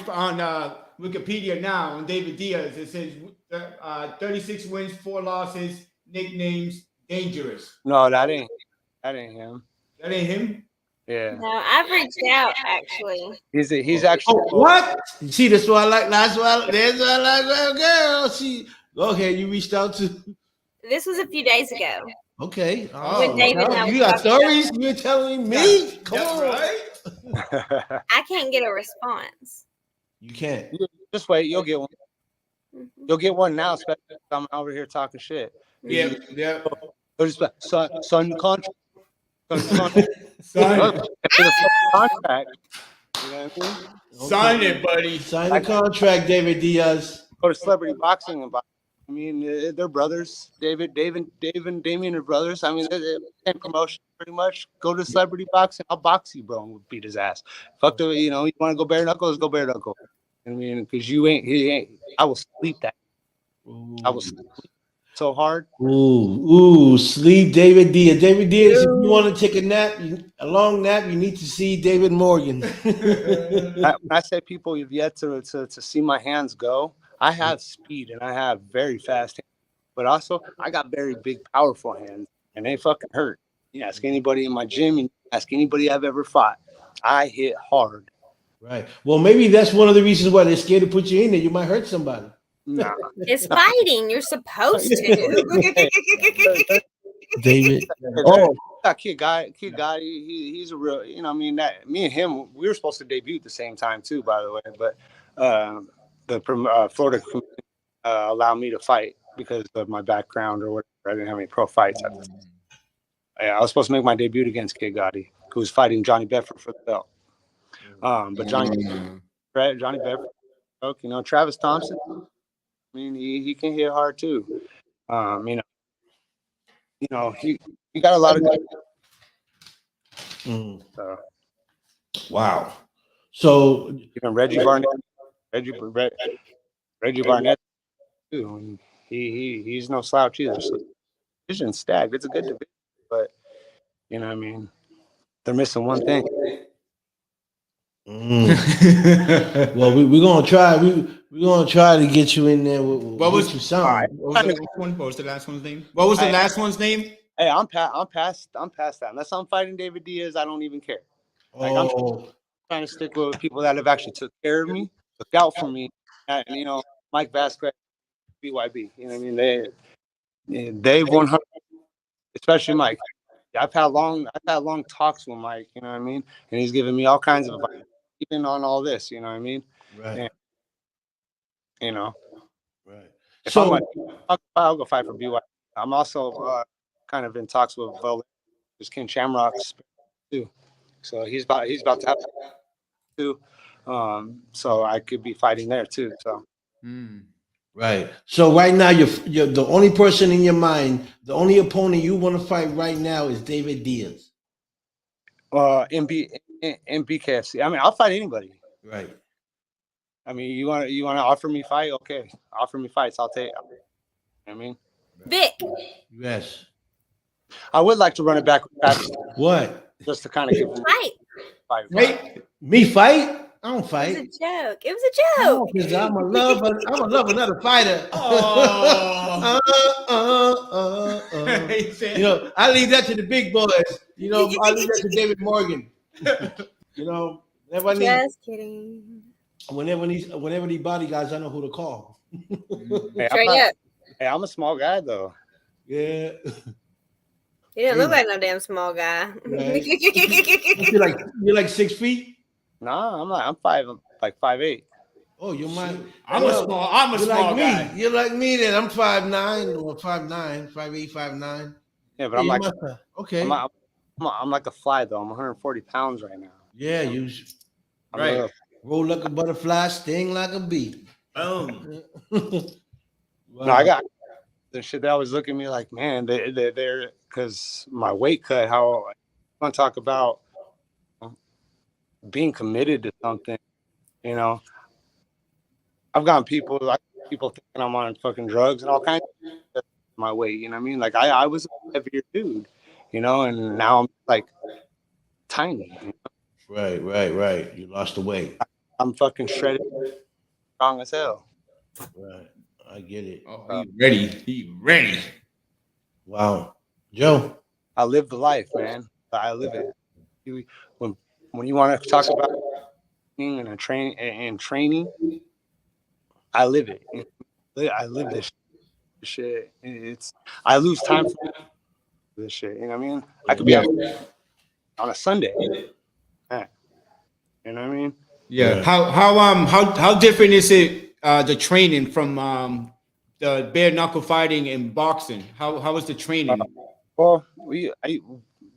Wikipedia now on David Diaz. It says 36 wins, 4 losses, nicknames, Dangerous.
No, that ain't him.
That ain't him?
Yeah.
No, I've reached out actually.
He's actually
what? See, that's why I like. That's why I like that girl. She okay. You reached out to.
This was a few days ago.
Okay.
When David
you got stories? You're telling me? Come on.
Right?
I can't get a response.
You can't.
Just wait. You'll get one. You'll get one now, especially if I'm over here talking shit.
Yeah.
Sign the contract. Sign contract. You know what I mean?
Sign it, buddy.
Sign the contract, David Diaz.
Go to Celebrity Boxing and I mean, they're brothers. David, and Damien are brothers. I mean, they're same promotion pretty much. Go to Celebrity Boxing. I'll box you, bro, and beat his ass. Fuck the, you want to go bare knuckles? Go bare knuckle. I mean, because he ain't. I will sleep that. Ooh. I will sleep so hard.
Ooh, sleep, David Diaz. David Diaz, if you want to take a long nap, you need to see David Morgan.
When I say people have yet to see my hands go, I have speed and I have very fast hands, but also I got very big, powerful hands, and they fucking hurt. You ask anybody in my gym, and ask anybody I've ever fought. I hit hard.
Right. Well, maybe that's one of the reasons why they're scared to put you in there. You might hurt somebody.
Nah.
It's fighting. You're supposed to.
David.
Oh, that kid guy, he's a real. You know, I mean, that me and him, we were supposed to debut at the same time too, by the way. But the Florida allowed me to fight because of my background or whatever. I didn't have any pro fights. I was supposed to make my debut against Kid Gotti, who was fighting Johnny Bedford for the belt. But Johnny Bedford, you know, Travis Thompson. I mean, he can hit hard too. You know, he got a lot of good. So,
wow. So
even Reggie Barnett too. He's no slouch either. So division stacked. It's a good division, but you know, what I mean, they're missing one thing.
Well, we're gonna try. We're gonna try to get you in there. What was you some?
What was the last one's name? What was the last one's name?
Hey, I'm past that. Unless I'm fighting David Diaz, I don't even care. Like I'm trying to stick with people that have actually took care of me, look out for me, and you know, Mike Vasquez, BYB. You know what I mean? They've 100, especially Mike. I've had long talks with Mike. You know what I mean? And he's giving me all kinds of advice, even on all this. You know what I mean?
Right.
And, you know.
Right.
If
So
I'll go fight for BYB. I'm also kind of in talks with there's Ken Shamrock's too. So he's about to have too. So I could be fighting there too. So
right. So right now you're the only person in your mind, the only opponent you want to fight right now is David Diaz.
MBKFC. I mean, I'll fight anybody.
Right.
I mean, you want to offer me fight? Okay, offer me fights. I'll take. I mean,
Vic.
Yes.
I would like to run it back with Travis.
What?
Just to kind of give him
Fight.
Wait, me fight? I don't fight.
It was a joke. It was a joke.
Because I'm a love another fighter. You know, I leave that to the big boys. You know, I leave that to David Morgan. You know, whenever I need,
Just kidding.
whenever these bodyguards, I know who to call.
Hey, I'm a small guy though.
Yeah.
You didn't look like no damn small guy.
Right. You're like 6 feet?
Nah, I'm not. I'm 5'8".
Oh, you might.
I'm a small guy.
You're like me then. I'm 5'9" or 5'9", 5'8", 5'9".
Yeah, but I'm like
okay.
I'm like a fly though. I'm 140 pounds right now.
Yeah, you
right.
Roll like a butterfly, sting like a bee.
Boom.
Wow.
No, I got the shit that always look at me like, man, they're because my weight cut. How I want to talk about being committed to something, you know. I've gotten people thinking I'm on fucking drugs and all kinds of my weight, you know what I mean? Like I was a heavier dude, you know, and now I'm like tiny. You know?
Right. You lost the weight.
I'm fucking shredded, strong as hell.
Right. I get it.
Oh, he ready.
Wow. Joe.
I live the life, man. I live it. When you want to talk about training, I live it. I live this shit. I lose time for this shit. You know what I mean? I could be out on a Sunday. Yeah. You know what I mean?
Yeah. How different is it the training from the bare knuckle fighting and boxing? How was the training?
Well,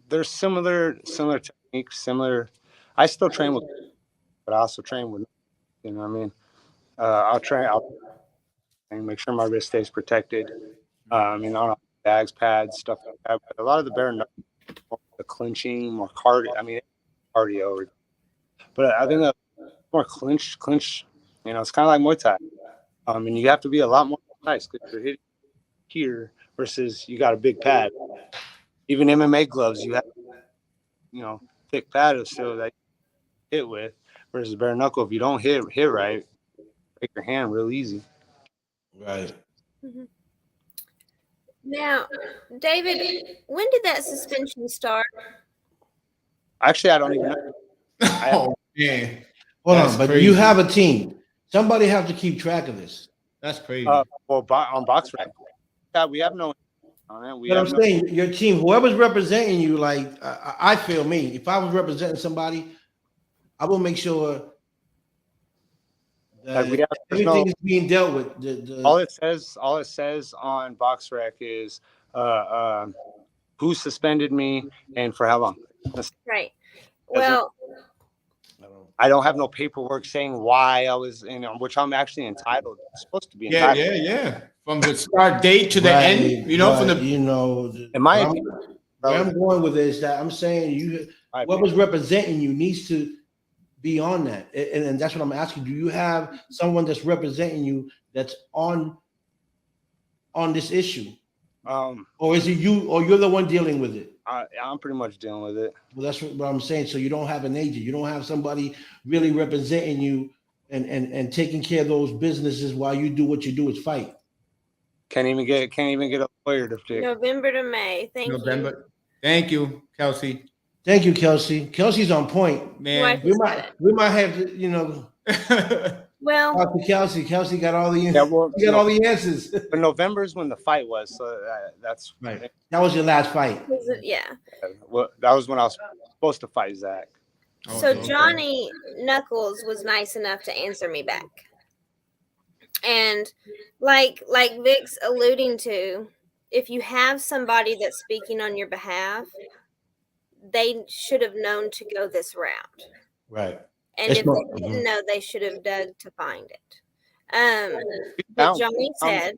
there's similar techniques, similar. I still train with, but I also train with. You know what I mean? I'll make sure my wrist stays protected. You know, bags, pads, stuff like that. But a lot of the bare knuckle, the clinching, more cardio. I mean, cardio. But I think that more clinch. You know, it's kind of like Muay Thai. And you have to be a lot more precise because you're hitting here versus you got a big pad. Even MMA gloves, you have, you know, thick pad still that you hit with versus bare knuckle. If you don't hit right, break your hand real easy.
Right.
Mm-hmm. Now, David, when did that suspension start?
Actually, I don't even know.
Oh man.
Hold
That's
on, but
crazy.
you have a team. Somebody have to keep track of this.
That's crazy.
Well, on BoxRec, yeah, we have no on it. We
But
have
I'm
no.
saying your team, whoever's representing you, like I feel me. If I was representing somebody, I will make sure
Like we
that
have, there's
everything
no.
is being dealt with.
All it says on BoxRec is who suspended me and for how long.
Right.
Doesn't-
Well,
I don't have no paperwork saying why I was in, which I'm actually entitled. Supposed to be
Yeah,
entitled.
yeah. From the start date to the
right,
end, you know, from
but,
the
you know,
In my
where I'm,
opinion,
where I'm going with this, that I'm saying you,
my
whoever's representing you needs to be on that, and that's what I'm asking. Do you have someone that's representing you that's on this issue, or is it you, or you're the one dealing with it?
I'm pretty much dealing with it.
Well, that's what I'm saying. So you don't have an agent. You don't have somebody really representing you and taking care of those businesses while you do what you do is fight.
Can't even get a lawyer to do.
November to May. Thank you.
November. Thank you, Kelsey.
Thank you, Kelsey. Kelsey's on point.
Man.
We might have to, you know,
Well,
talk to Kelsey. Kelsey got all the
Yeah, well,
he got all the answers.
But November is when the fight was, so that's
Right. That was your last fight.
yeah.
Well, that was when I was supposed to fight Zach.
So
Okay.
Johnny Knuckles was nice enough to answer me back. And like Vic's alluding to, if you have somebody that's speaking on your behalf, they should have known to go this route.
Right.
And if they didn't know, they should have dug to find it. But Johnny said,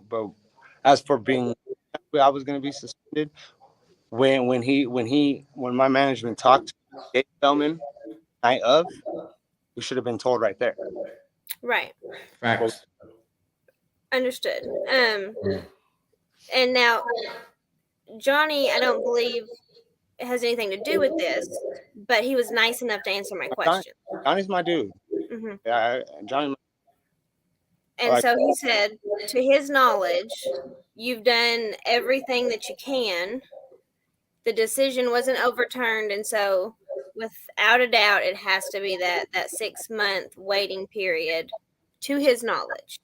but as for being, I was going to be suspended when my management talked to Dave Bellman night of, we should have been told right there.
right.
Facts.
Understood. And now Johnny, I don't believe it has anything to do with this, but he was nice enough to answer my question.
Johnny's my dude.
Mm-hmm.
Yeah, Johnny.
And so he said, to his knowledge, you've done everything that you can. The decision wasn't overturned, and so without a doubt, it has to be that 6-month waiting period. To his knowledge,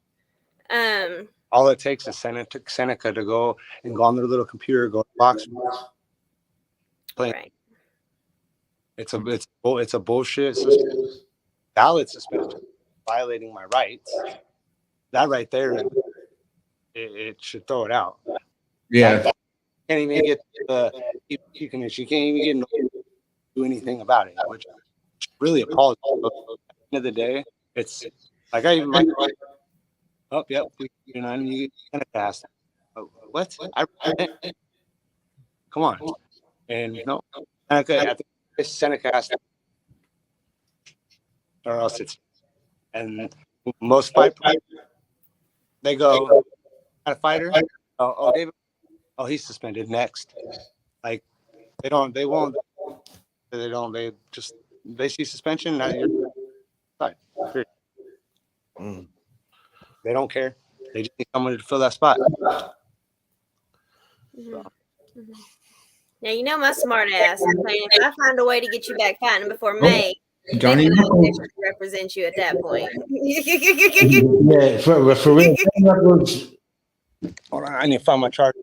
all it takes is Seneca to go on their little computer, go to box.
Right.
It's a bullshit valid suspension, violating my rights. That right there, it should throw it out.
Yeah.
Can't even get you can't even get do anything about it, which really appalls. At the end of the day, it's like I even like. Oh, yep, you know, you get asked. What? Come on, and no, Seneca. I think Seneca asked, or else it's. And most fight, they go, "Got a fighter? Oh, David. Oh, he's suspended. Next, like they see suspension. Now you're fine. They don't care. They just need someone to fill that spot.
Mm-hmm. Mm-hmm. Now you know my smart ass. I'm saying if I find a way to get you back fighting before May,
Johnny Knuckles
represent you at that point.
Yeah, for real.
Hold on, I need to find my chart.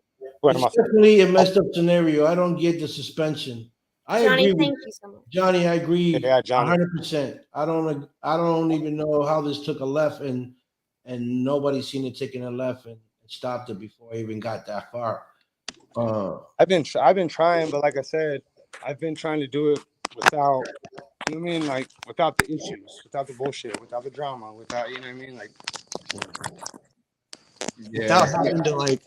It's definitely a messed up scenario. I don't get the suspension.
Johnny, thank you so much.
Johnny, I agree.
Yeah, Johnny.
100%. I don't even know how this took a left and nobody's seen it taking a left and stopped it before I even got that far.
I've been trying, but like I said, I've been trying to do it without, you know what I mean, like without the issues, without the bullshit, without the drama, without, you know what I mean, like without having to like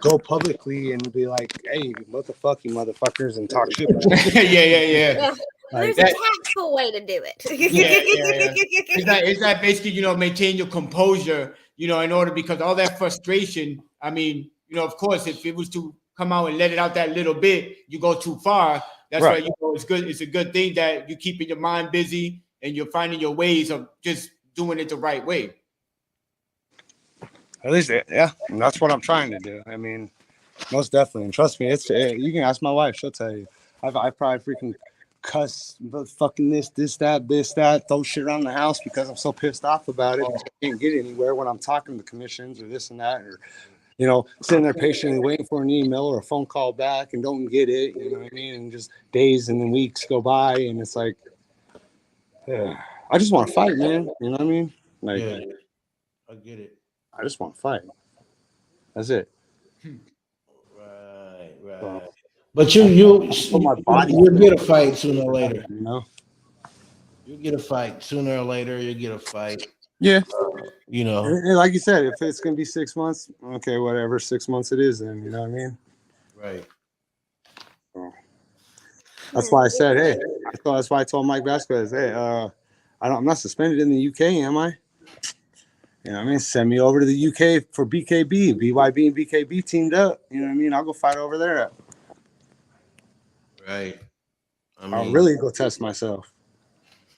go publicly and be like, hey, what the fuck, you motherfuckers, and talk shit.
Yeah.
There's a tactful way to do it.
Is that basically, you know, maintain your composure, you know, in order, because all that frustration, I mean, you know, of course, if it was to come out and let it out that little bit, you go too far. That's right. Why, you know, it's good. It's a good thing that you keeping your mind busy and you're finding your ways of just doing it the right way.
At least, yeah, and that's what I'm trying to do. I mean, most definitely. And trust me, you can ask my wife; she'll tell you. I probably freaking cuss, but fucking this, that, throw shit around the house because I'm so pissed off about it. Because I can't get anywhere when I'm talking to the commissions or this and that, or sitting there patiently waiting for an email or a phone call back and don't get it. You know what I mean? And just days and then weeks go by, and it's like, I just want to fight, man. You know what I mean? Like,
Yeah, I get it.
I just want to fight. That's it.
Right.
So,
But you'll
my body
get a fight sooner or later.
you know?
You'll get a fight sooner or later. You'll get a fight.
Yeah.
And
like you said, if it's gonna be 6 months, okay, whatever. 6 months it is. Then you know what I mean.
Right.
So, that's why I said, hey. That's why I told Mike Vasquez, hey, I'm not suspended in the UK, am I? You know what I mean? Send me over to the UK for BKB. BYB and BKB teamed up. You know what I mean? I'll go fight over there.
Right.
I'll really go test myself.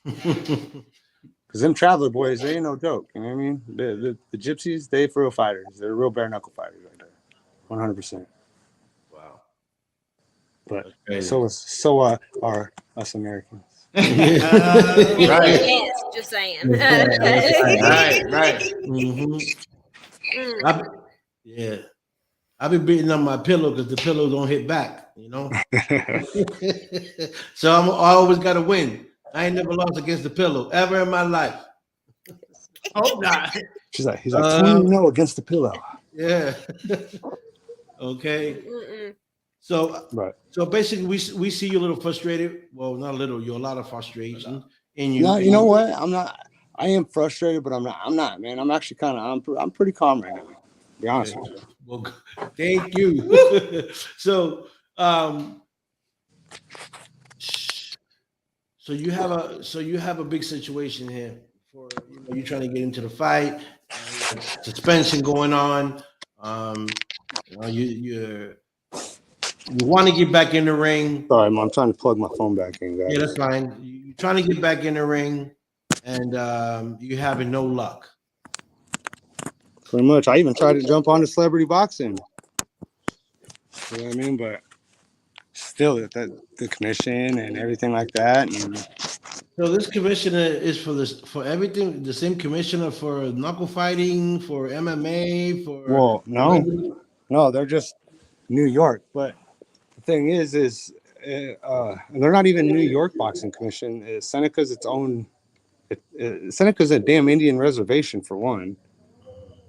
Because them traveler boys, they ain't no joke. You know what I mean? The gypsies, they for real fighters. They're real bare knuckle fighters right there. 100%.
Wow.
But so are us Americans.
Right.
Yes, just saying.
Right.
Yeah. I've been beating on my pillow because the pillow don't hit back, So I always got to win. I ain't never lost against the pillow ever in my life.
Hope not.
He's like 20-0 against the pillow.
Yeah. Okay. So basically, we see you a little frustrated. Well, not a little. You're a lot of frustration in you.
No, you know what? I'm not. I am frustrated, but I'm not, man. I'm actually I'm pretty calm right now. To be honest with you.
Well, thank you. So you have a big situation here. For you're trying to get into the fight. Suspension going on. You want to get back in the ring.
Sorry, I'm trying to plug my phone back in, guys.
Yeah, that's fine. You're trying to get back in the ring, and you're having no luck.
Pretty much. I even tried to jump onto celebrity boxing. You know what I mean? But still, the commission and everything like that. And
so this commissioner is for everything. The same commissioner for knuckle fighting, for MMA, for.
Well, no, they're just New York. But the thing is they're not even New York Boxing Commission. Seneca's its own. Seneca's a damn Indian reservation for one.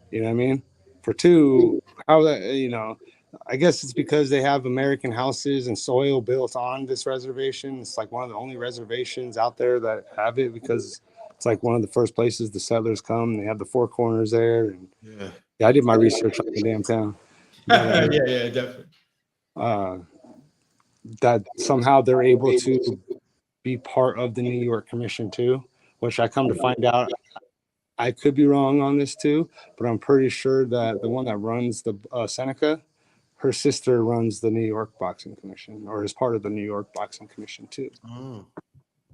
You know what I mean? For two, how that I guess it's because they have American houses and soil built on this reservation. It's like one of the only reservations out there that have it because it's like one of the first places the settlers come. They have the four corners there. And yeah, I did my research on the damn town. But,
yeah, definitely.
That somehow they're able to be part of the New York Commission too, which I come to find out. I could be wrong on this too, but I'm pretty sure that the one that runs the Seneca, her sister runs the New York Boxing Commission or is part of the New York Boxing Commission too. Oh.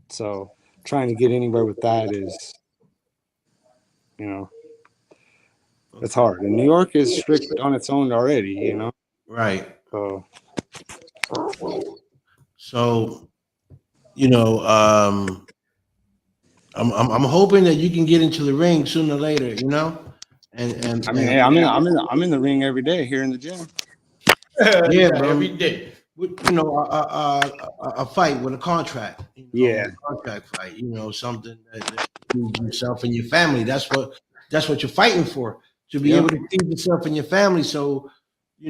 So trying to get anywhere with that is, it's hard. And New York is strict on its own already,
Right.
So,
I'm hoping that you can get into the ring sooner or later, And
I mean, hey, I'm in the ring every day here in the gym.
Yeah, bro.
Every day.
A fight with a contract.
Yeah,
a contract fight. Something that yourself and your family. That's what you're fighting for. To be able to feed yourself and your family. So, we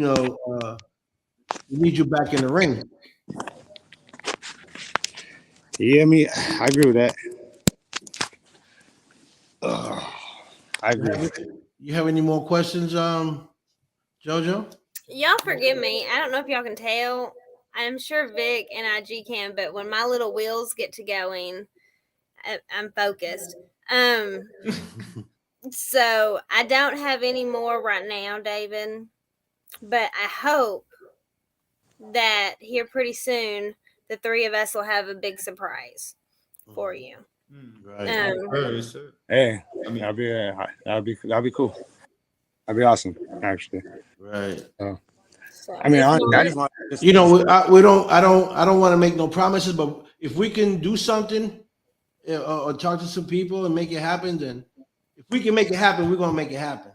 need you back in the ring.
Yeah, I agree with that. I agree.
You have any more questions, JoJo?
Y'all forgive me. I don't know if y'all can tell. I'm sure Vic and IG can, but when my little wheels get to going, I'm focused. So I don't have any more right now, David. But I hope that here pretty soon the three of us will have a big surprise for you.
Right.
Hey, that'd be cool. That'd be awesome, actually.
Right.
I mean, I just want.
I don't want to make no promises, but if we can do something or talk to some people and make it happen, then if we can make it happen, we're gonna make it happen.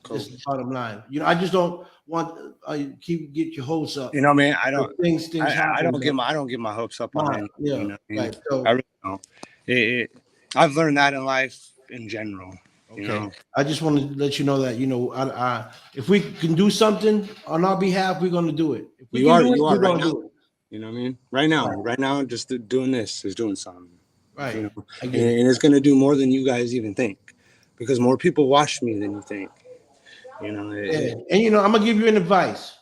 Cool.
That's the bottom line. I just don't want get your hopes up.
You know, man, I don't.
Things
I
happen.
I don't get my hopes up on anything.
Yeah,
You know what I mean?
right. So,
I really don't. I've learned that in life in general. You know,
I just want to let you know that if we can do something on our behalf, we're gonna do it. If we
you are
we're
right
gonna
now.
do it.
You know what I mean? Right now, just doing this is doing something.
Right.
You know,
I
and
get it.
it's gonna do more than you guys even think, because more people watch me than you think. You know,
Yeah. And I'm gonna give you an advice.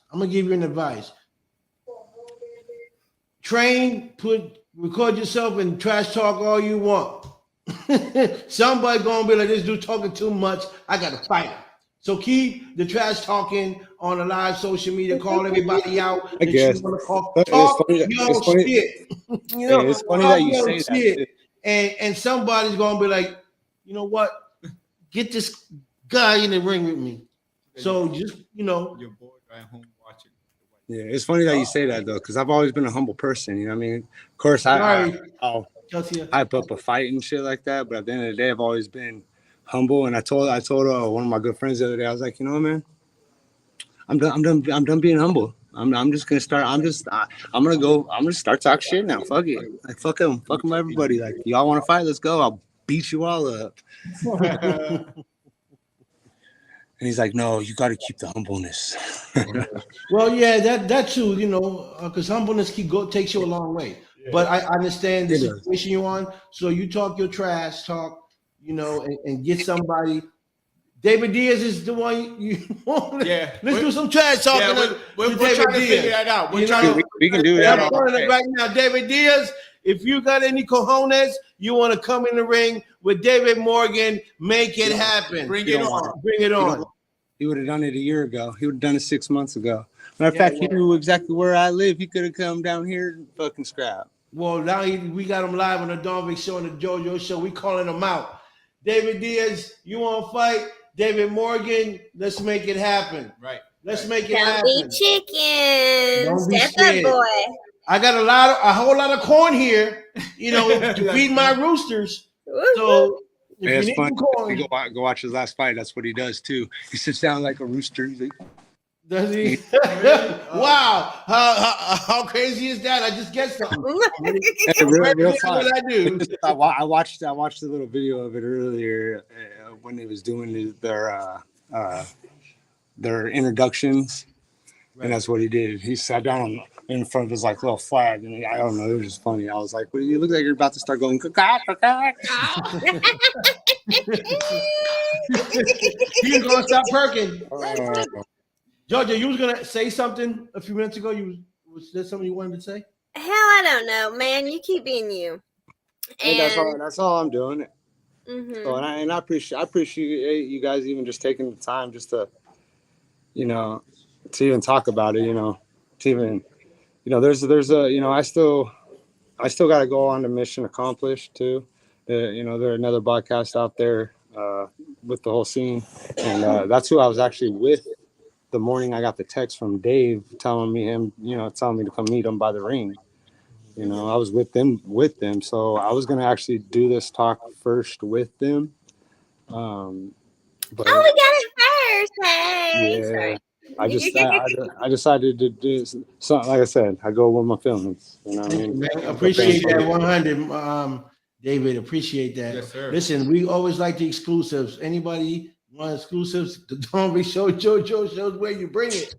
Record yourself and trash talk all you want. Somebody gonna be like, this dude talking too much. I gotta fight him. So keep the trash talking on the live social media. Call everybody out.
I guess.
You want to call.
It's
Talk
funny
your
funny-
shit.
it's funny
talk
that you
your
say that.
shit. And somebody's gonna be like, you know what? Get this guy in the ring with me. So just
Your boy at home watching.
Yeah, it's funny that you say that though, because I've always been a humble person. You know what I mean? Of course, I'll hype up a fight and shit like that, but at the end of the day, I've always been humble. And I told one of my good friends the other day, I was like, you know what, man, I'm done being humble. I'm just gonna start. I'm gonna start talk shit now. Fuck it, like fuck them, everybody. Like y'all want to fight? Let's go. I'll beat you all up. And he's like, no, you got to keep the humbleness.
Well, yeah, that too, because humbleness takes you a long way. Yeah. But I understand the situation you're on. So you talk your trash talk, and get somebody. David Diaz is the one you want. Yeah, let's do some trash talking. Yeah, we're trying to figure that out.
We can do that.
Right now, David Diaz. If you got any cojones, you want to come in the ring with David Morgan, make it happen. Bring it on.
He would have done it a year ago. He would have done it 6 months ago. Matter of fact, he knew exactly where I live. He could have come down here and fucking scrap.
Well, now we got him live on the Don Vic Show and the JoJo Show. We calling him out. David Diaz, you want to fight? David Morgan, let's make it happen.
Right.
Let's make it happen.
Don't be chicken.
Don't be
Step up, boy.
I got a whole lot of corn here, to feed my roosters. So
yeah, it's fun. Go watch his last fight. That's what he does too. He sits down like a rooster. He's like,
does he? Wow! How crazy is that? I just guessed something.
real fun. What I do. I watched the little video of it earlier when they was doing their introductions. Right. And that's what he did. He sat down in front of his little flag, and I don't know, it was just funny. I was like, well, you look like you're about to start going.
He's gonna stop perking. Georgia, you was gonna say something a few minutes ago. Was there something you wanted to say?
Hell, I don't know, man. You keep being you.
And that's all I'm doing. Mm-hmm. So, and I appreciate you guys even just taking the time just to, to even talk about it, to even, there's a, I still got to go on to mission accomplished too. There's another podcast out there with the whole scene. And that's who I was actually with the morning I got the text from Dave telling me to come meet him by the ring. I was with them. So I was going to actually do this talk first with them. But
we got it first. Hey.
Yeah.
Sorry.
I decided to do something. Like I said, I go with my feelings. You know what I mean?
Man, appreciate that 100, David. Appreciate that. Yes, sir. Listen, we always like the exclusives. Anybody want exclusives? The Don Vic Show, JoJo shows where you bring it.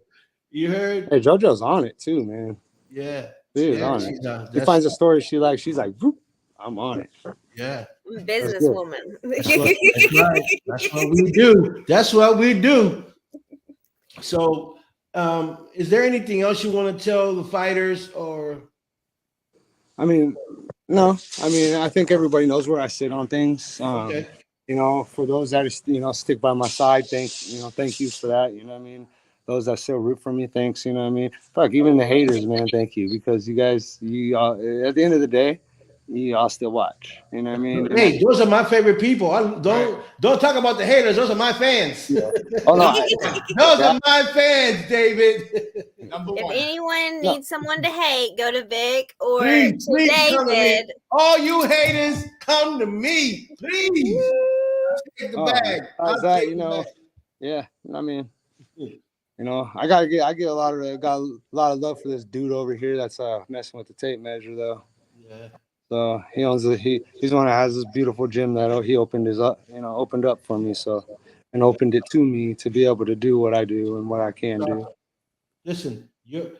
You heard?
Hey, JoJo's on it too, man.
Yeah,
she is on it. He finds a story she likes. She's like, whoop, I'm on it.
Yeah.
Businesswoman.
That's what we do. That's what we do. So, is there anything else you want to tell the fighters or?
I mean, no. I mean, I think everybody knows where I sit on things. Okay. For those that stick by my side, thank you for that. You know what I mean? Those that still root for me, thanks. You know what I mean? Fuck, even the haters, man, thank you, because you guys, at the end of the day, I'll still watch. You know what I mean?
Hey, those are my favorite people. Don't talk about the haters. Those are my fans.
Yeah. Oh no,
those are my fans, David.
If anyone needs someone to hate, go to Vic or
please,
to
David. All you haters, come to me, please. Take the bag.
That, you know, yeah. I mean, you know, I get a lot of love for this dude over here that's messing with the tape measure though.
Yeah.
So he's the one that has this beautiful gym that he opened up for me. So, and opened it to me to be able to do what I do and what I can do.
Listen, you're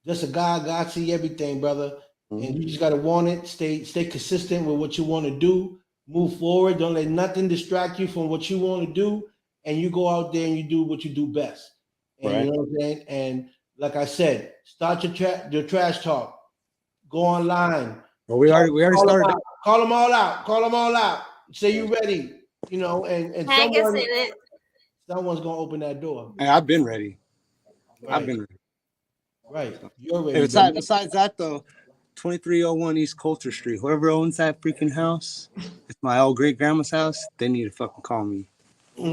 just a guy. God see everything, brother, and you just gotta want it. Stay consistent with what you want to do. Move forward. Don't let nothing distract you from what you want to do, and you go out there and you do what you do best. And
right.
You know what I'm saying. And like I said, start your trash talk. Go online.
Well, we already started.
Call them all out. Call them all out. Say you ready. You know, and
tag us in it.
Someone's gonna open that door.
Hey, I've been ready.
Right.
I've been ready.
Right. You're ready.
Besides that, though, 2301 East Coulter Street. Whoever owns that freaking house, it's my old great grandma's house. They need to fucking call me. Okay.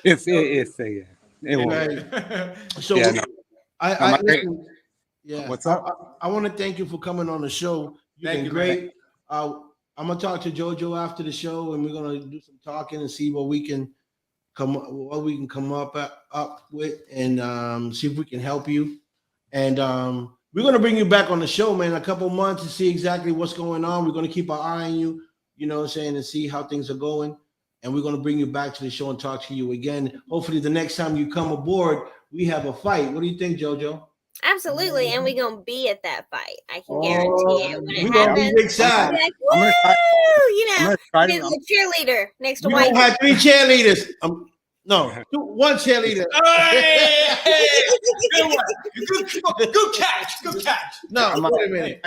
If yeah. It won't.
Right. So
yeah, no.
I listen, yeah.
What's up?
I want to thank you for coming on the show. You've been great. I'm gonna talk to JoJo after the show, and we're gonna do some talking and see what we can come up with, and see if we can help you. And we're gonna bring you back on the show, man, in a couple months to see exactly what's going on. We're gonna keep our eye on you, you know what I'm saying, and see how things are going. And we're gonna bring you back to the show and talk to you again. Hopefully, the next time you come aboard, we have a fight. What do you think, JoJo?
Absolutely, and we're gonna be at that fight. I can guarantee it. When it happens,
I'm
like, woo! You know, the cheerleader next to White.
We have 3 cheerleaders. No, 1 cheerleader.
Good catch.
No, wait a minute.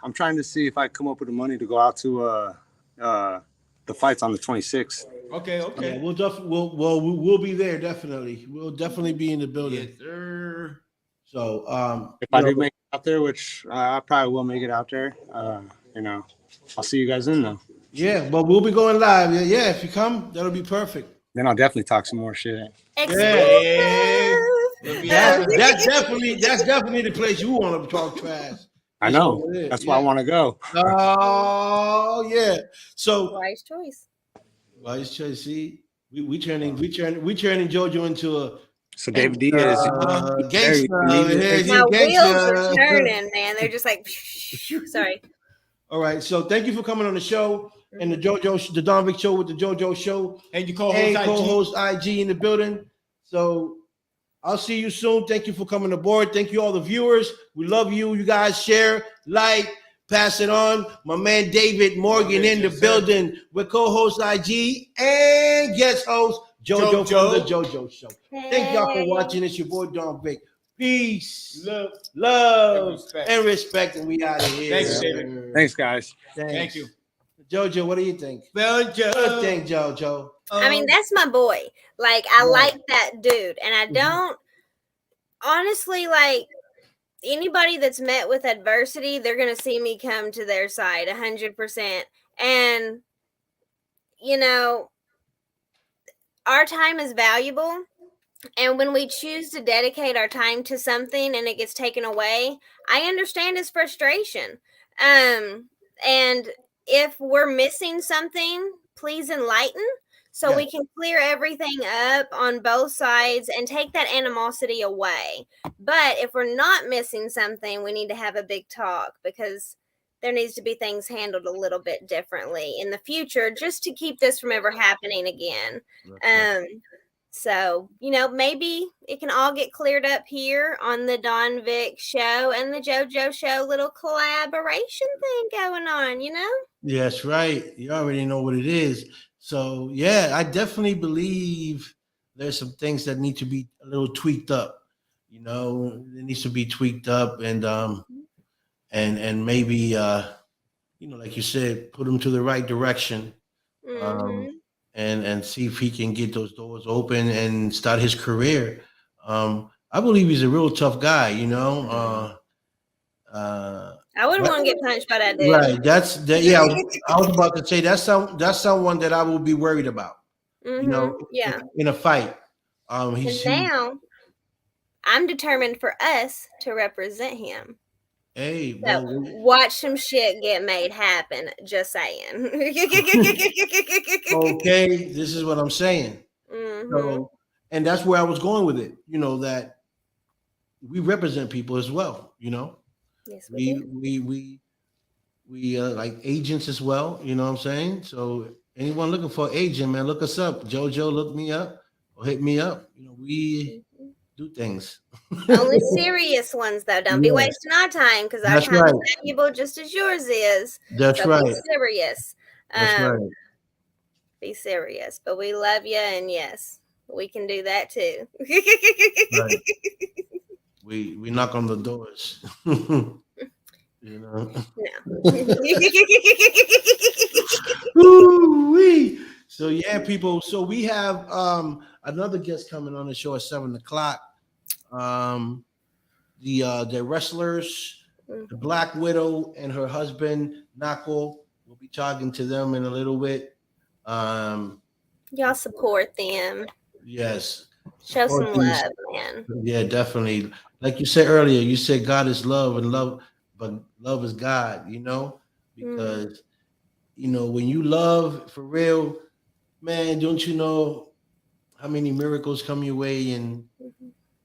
I'm trying to see if I come up with the money to go out to the fights on the 26th.
Okay. Yeah, we'll be there definitely. We'll definitely be in the building.
Yes, sir.
So
if I do make it out there, which I probably will make it out there, you know, I'll see you guys in though.
Yeah, but we'll be going live. Yeah, if you come, that'll be perfect.
Then I'll definitely talk some more shit.
Yeah.
That's definitely the place you want to talk trash.
I know. That's why I want to go.
Oh yeah. So
wise choice.
Wise choice. See, we turning JoJo into a.
So David D is
gangster.
My wheels are turning, man. They're just like, sorry.
All right. So thank you for coming on the show and the Don Vic Show with the JoJo Show.
And your co-host
IG in the building. So I'll see you soon. Thank you for coming aboard. Thank you all the viewers. We love you. You guys share, like, pass it on. My man David Morgan in the building with co-host IG and guest host JoJo from the JoJo Show. Hey. Thank y'all for watching. It's your boy Don Vic. Peace, love, and respect. And we out of here.
Thanks, David.
Thanks, guys.
Thank you.
JoJo, what do you think?
JoJo.
Thank JoJo.
I mean, that's my boy. Like, I like that dude. And I don't, honestly, like, anybody that's met with adversity, they're going to see me come to their side 100%. And, you know, our time is valuable. And when we choose to dedicate our time to something and it gets taken away, I understand his frustration. And if we're missing something, please enlighten so we can clear everything up on both sides and take that animosity away. But if we're not missing something, we need to have a big talk because there needs to be things handled a little bit differently in the future just to keep this from ever happening again. So, you know, maybe it can all get cleared up here on the Don Vic Show and the JoJo Show, little collaboration thing going on, you know?
Yes, right. You already know what it is. So, yeah, I definitely believe there's some things that need to be a little tweaked up. You know, it needs to be tweaked up and maybe, you know, like you said, put them to the right direction. And see if he can get those doors open and start his career. I believe he's a real tough guy.
I wouldn't want to get punched by that dude.
Right. That's that. Yeah, I was about to say that's someone that I will be worried about.
Yeah.
In a fight.
And
He's
now I'm determined for us to represent him.
hey,
So watch some shit get made happen. Just saying.
Okay, this is what I'm saying.
Mm-hmm.
So, and that's where I was going with it. That we represent people as well.
Yes, we do.
We like agents as well. You know what I'm saying? So anyone looking for an agent, man, look us up. JoJo, look me up or hit me up. We do things.
Only serious ones, though. Don't be wasting our time because our time is valuable just as yours is.
That's
so
right.
Be serious.
That's right.
Be serious. But we love you, and yes, we can do that too.
Right. We knock on the doors.
No.
Ooh-wee. So yeah, people. So we have another guest coming on the show at 7:00. The wrestlers, the Black Widow and her husband Knuckle. We'll be talking to them in a little bit.
Y'all support them.
Yes.
Show some love, man.
Yeah, definitely. Like you said earlier, you said God is love and love, but love is God, because when you love for real, man, don't you know how many miracles come your way and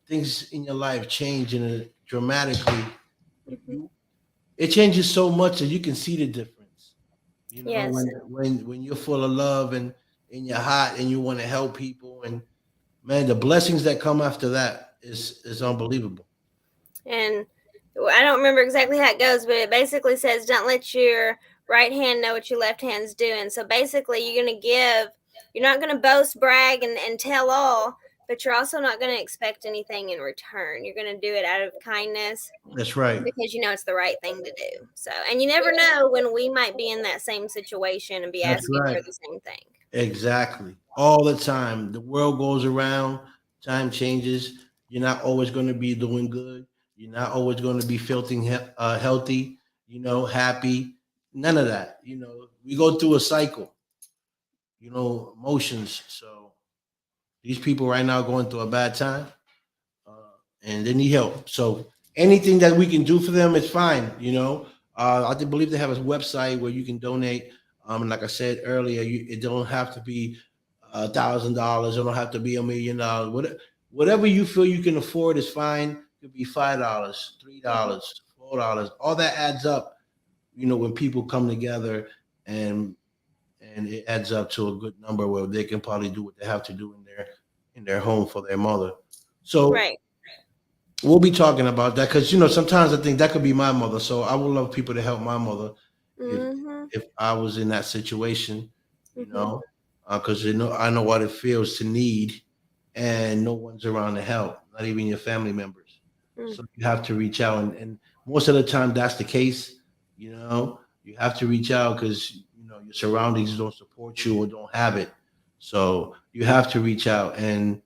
things in your life change dramatically. It changes so much that you can see the difference.
Yes.
When you're full of love and in your heart and you want to help people, and man, the blessings that come after that is unbelievable. And
I don't remember exactly how it goes, but it basically says, don't let your right hand know what your left hand's doing. So basically you're not going to boast, brag, and tell all, but you're also not going to expect anything in return. You're going to do it out of kindness.
That's right.
Because it's the right thing to do. So, and you never know when we might be in that same situation and be asking for the same thing.
Exactly. All the time. The world goes around, time changes. You're not always going to be doing good. You're not always going to be feeling healthy, happy. None of that. We go through a cycle, emotions. So these people right now are going through a bad time and they need help. So anything that we can do for them is fine. I believe they have a website where you can donate. Like I said earlier, it don't have to be $1,000. It don't have to be $1 million. Whatever you feel you can afford is fine. It could be $5, $3, $4. All that adds up. When people come together and it adds up to a good number where they can probably do what they have to do in their home for their mother. So we'll be talking about that because sometimes I think that could be my mother. So I would love people to help my mother if I was in that situation, because I know what it feels to need and no one's around to help, not even your family members. So you have to reach out, and most of the time that's the case. You have to reach out because your surroundings don't support you or don't have it. So you have to reach out, and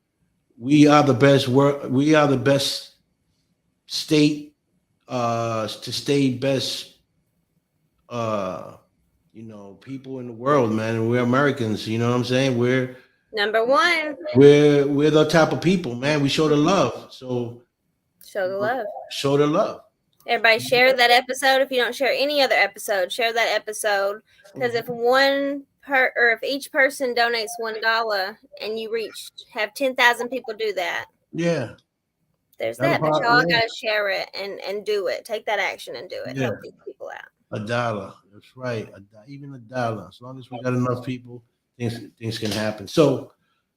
we are the best state to stay best people in the world, man. And we're Americans, you know what I'm saying? We're
number one.
We're the type of people, man. We show the love. So
show the love.
Show the love.
Everybody share that episode. If you don't share any other episode, share that episode. Because if if each person donates $1 and you have 10,000 people do that.
Yeah.
There's that. But y'all gotta share it and do it. Take that action and do it. Help these people out.
$1. That's right. Even $1. As long as we got enough people, things can happen. So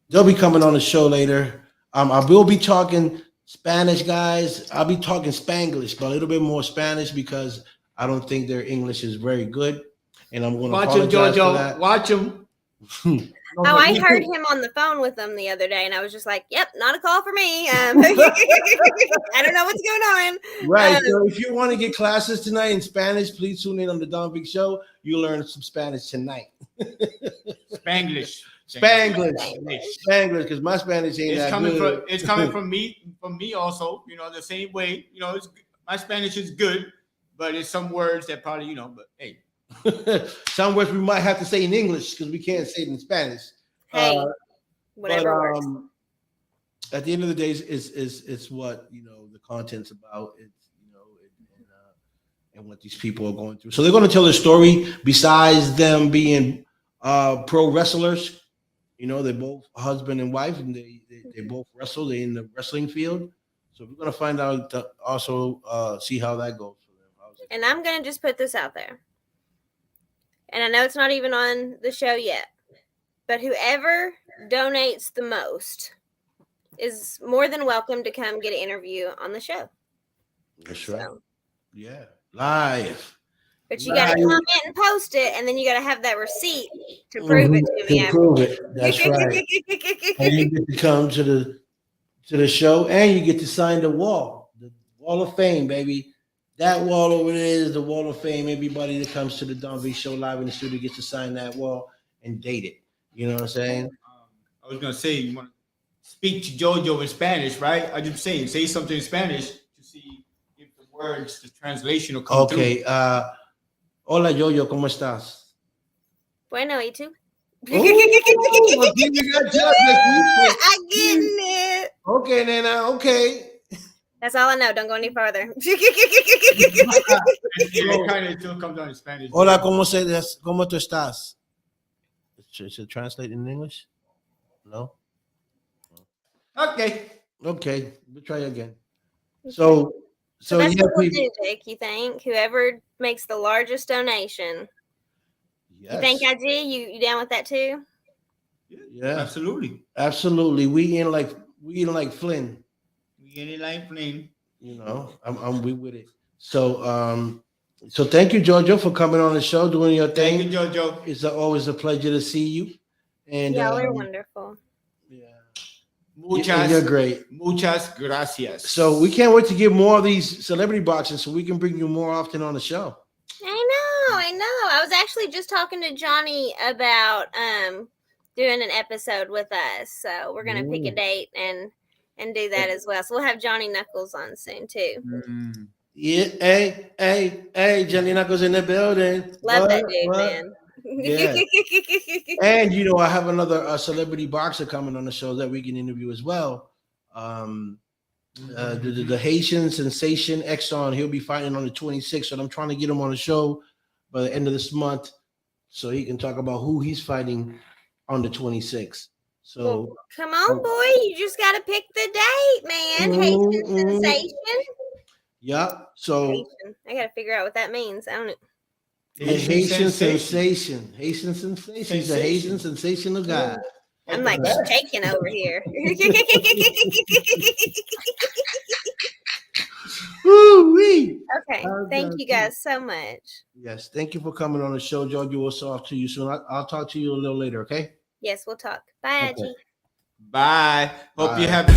they'll be coming on the show later. I will be talking Spanish, guys. I'll be talking Spanglish, but a little bit more Spanish because I don't think their English is very good. And I'm going to apologize for that.
Watch him.
I heard him on the phone with them the other day, and I was just like, "Yep, not a call for me." I don't know what's going on.
Right. So if you want to get classes tonight in Spanish, please tune in on the Don Big Show. You'll learn some Spanish tonight.
Spanglish.
Spanglish, because my Spanish ain't that good.
It's coming from me also. You know, the same way. You know, my Spanish is good, but it's some words that probably, you know. But hey,
some words we might have to say in English because we can't say it in Spanish.
Hey, whatever
but,
works.
At the end of the day, it's what the content's about. It's and what these people are going through. So they're going to tell their story. Besides them being pro wrestlers, they're both husband and wife, and they both wrestle. They're in the wrestling field. So we're going to find out also see how that goes for them.
And I'm going to just put this out there. And I know it's not even on the show yet, but whoever donates the most is more than welcome to come get an interview on the show.
That's right. Yeah. Live.
But you got to comment and post it, and then you got to have that receipt to prove it to me.
To prove it. That's right. And you get to come to the show, and you get to sign the wall of fame, baby. That wall over there is the wall of fame. Everybody that comes to the Don V Show live in the studio gets to sign that wall and date it. You know what I'm saying?
I was gonna say, you want to speak to JoJo in Spanish, right? I just say something in Spanish to see if the words, the translation will come through.
Okay. Hola, Jojo, ¿cómo estás?
Bueno, ¿y tú?
I
get it.
Okay, Nana. Okay.
That's all I know. Don't go any farther.
It kind of still comes out in Spanish.
Hola, ¿cómo tú estás? Should it translate in English? No?
Okay.
We'll try again. So
that's what we'll do, Dick. You think whoever makes the largest donation? Yes. You think IG? You down with that too?
Yeah, absolutely.
We in like Flynn.
We in it like Flynn.
I'm with it. So thank you, Jojo, for coming on the show, doing your thing.
Thank you, Jojo.
It's always a pleasure to see you. And
we're wonderful.
Yeah. You're great.
Muchas gracias.
So we can't wait to get more of these celebrity boxes so we can bring you more often on the show.
I know. I was actually just talking to Johnny about doing an episode with us. So we're gonna pick a date and do that as well. So we'll have Johnny Knuckles on soon too.
Mm.
Yeah, hey, Johnny Knuckles in the building.
Love that dude, man.
Yeah. And I have another celebrity boxer coming on the show that we can interview as well. The Haitian sensation Exxon, he'll be fighting on the 26th, and I'm trying to get him on the show by the end of this month so he can talk about who he's fighting on the 26th. So
come on, boy, you just got to pick the date, man. Haitian sensation.
Yeah. So
Haitian. I got to figure out what that means. I don't know.
Haitian sensation. Haitian sensation. He's a Haitian sensational guy.
I'm like shaking over here.
Woo-wee.
Okay. Thank you guys so much.
Yes. Thank you for coming on the show, George. We'll talk to you soon. I'll talk to you a little later, okay?
Yes, we'll talk. Bye, G.
Bye. Hope you have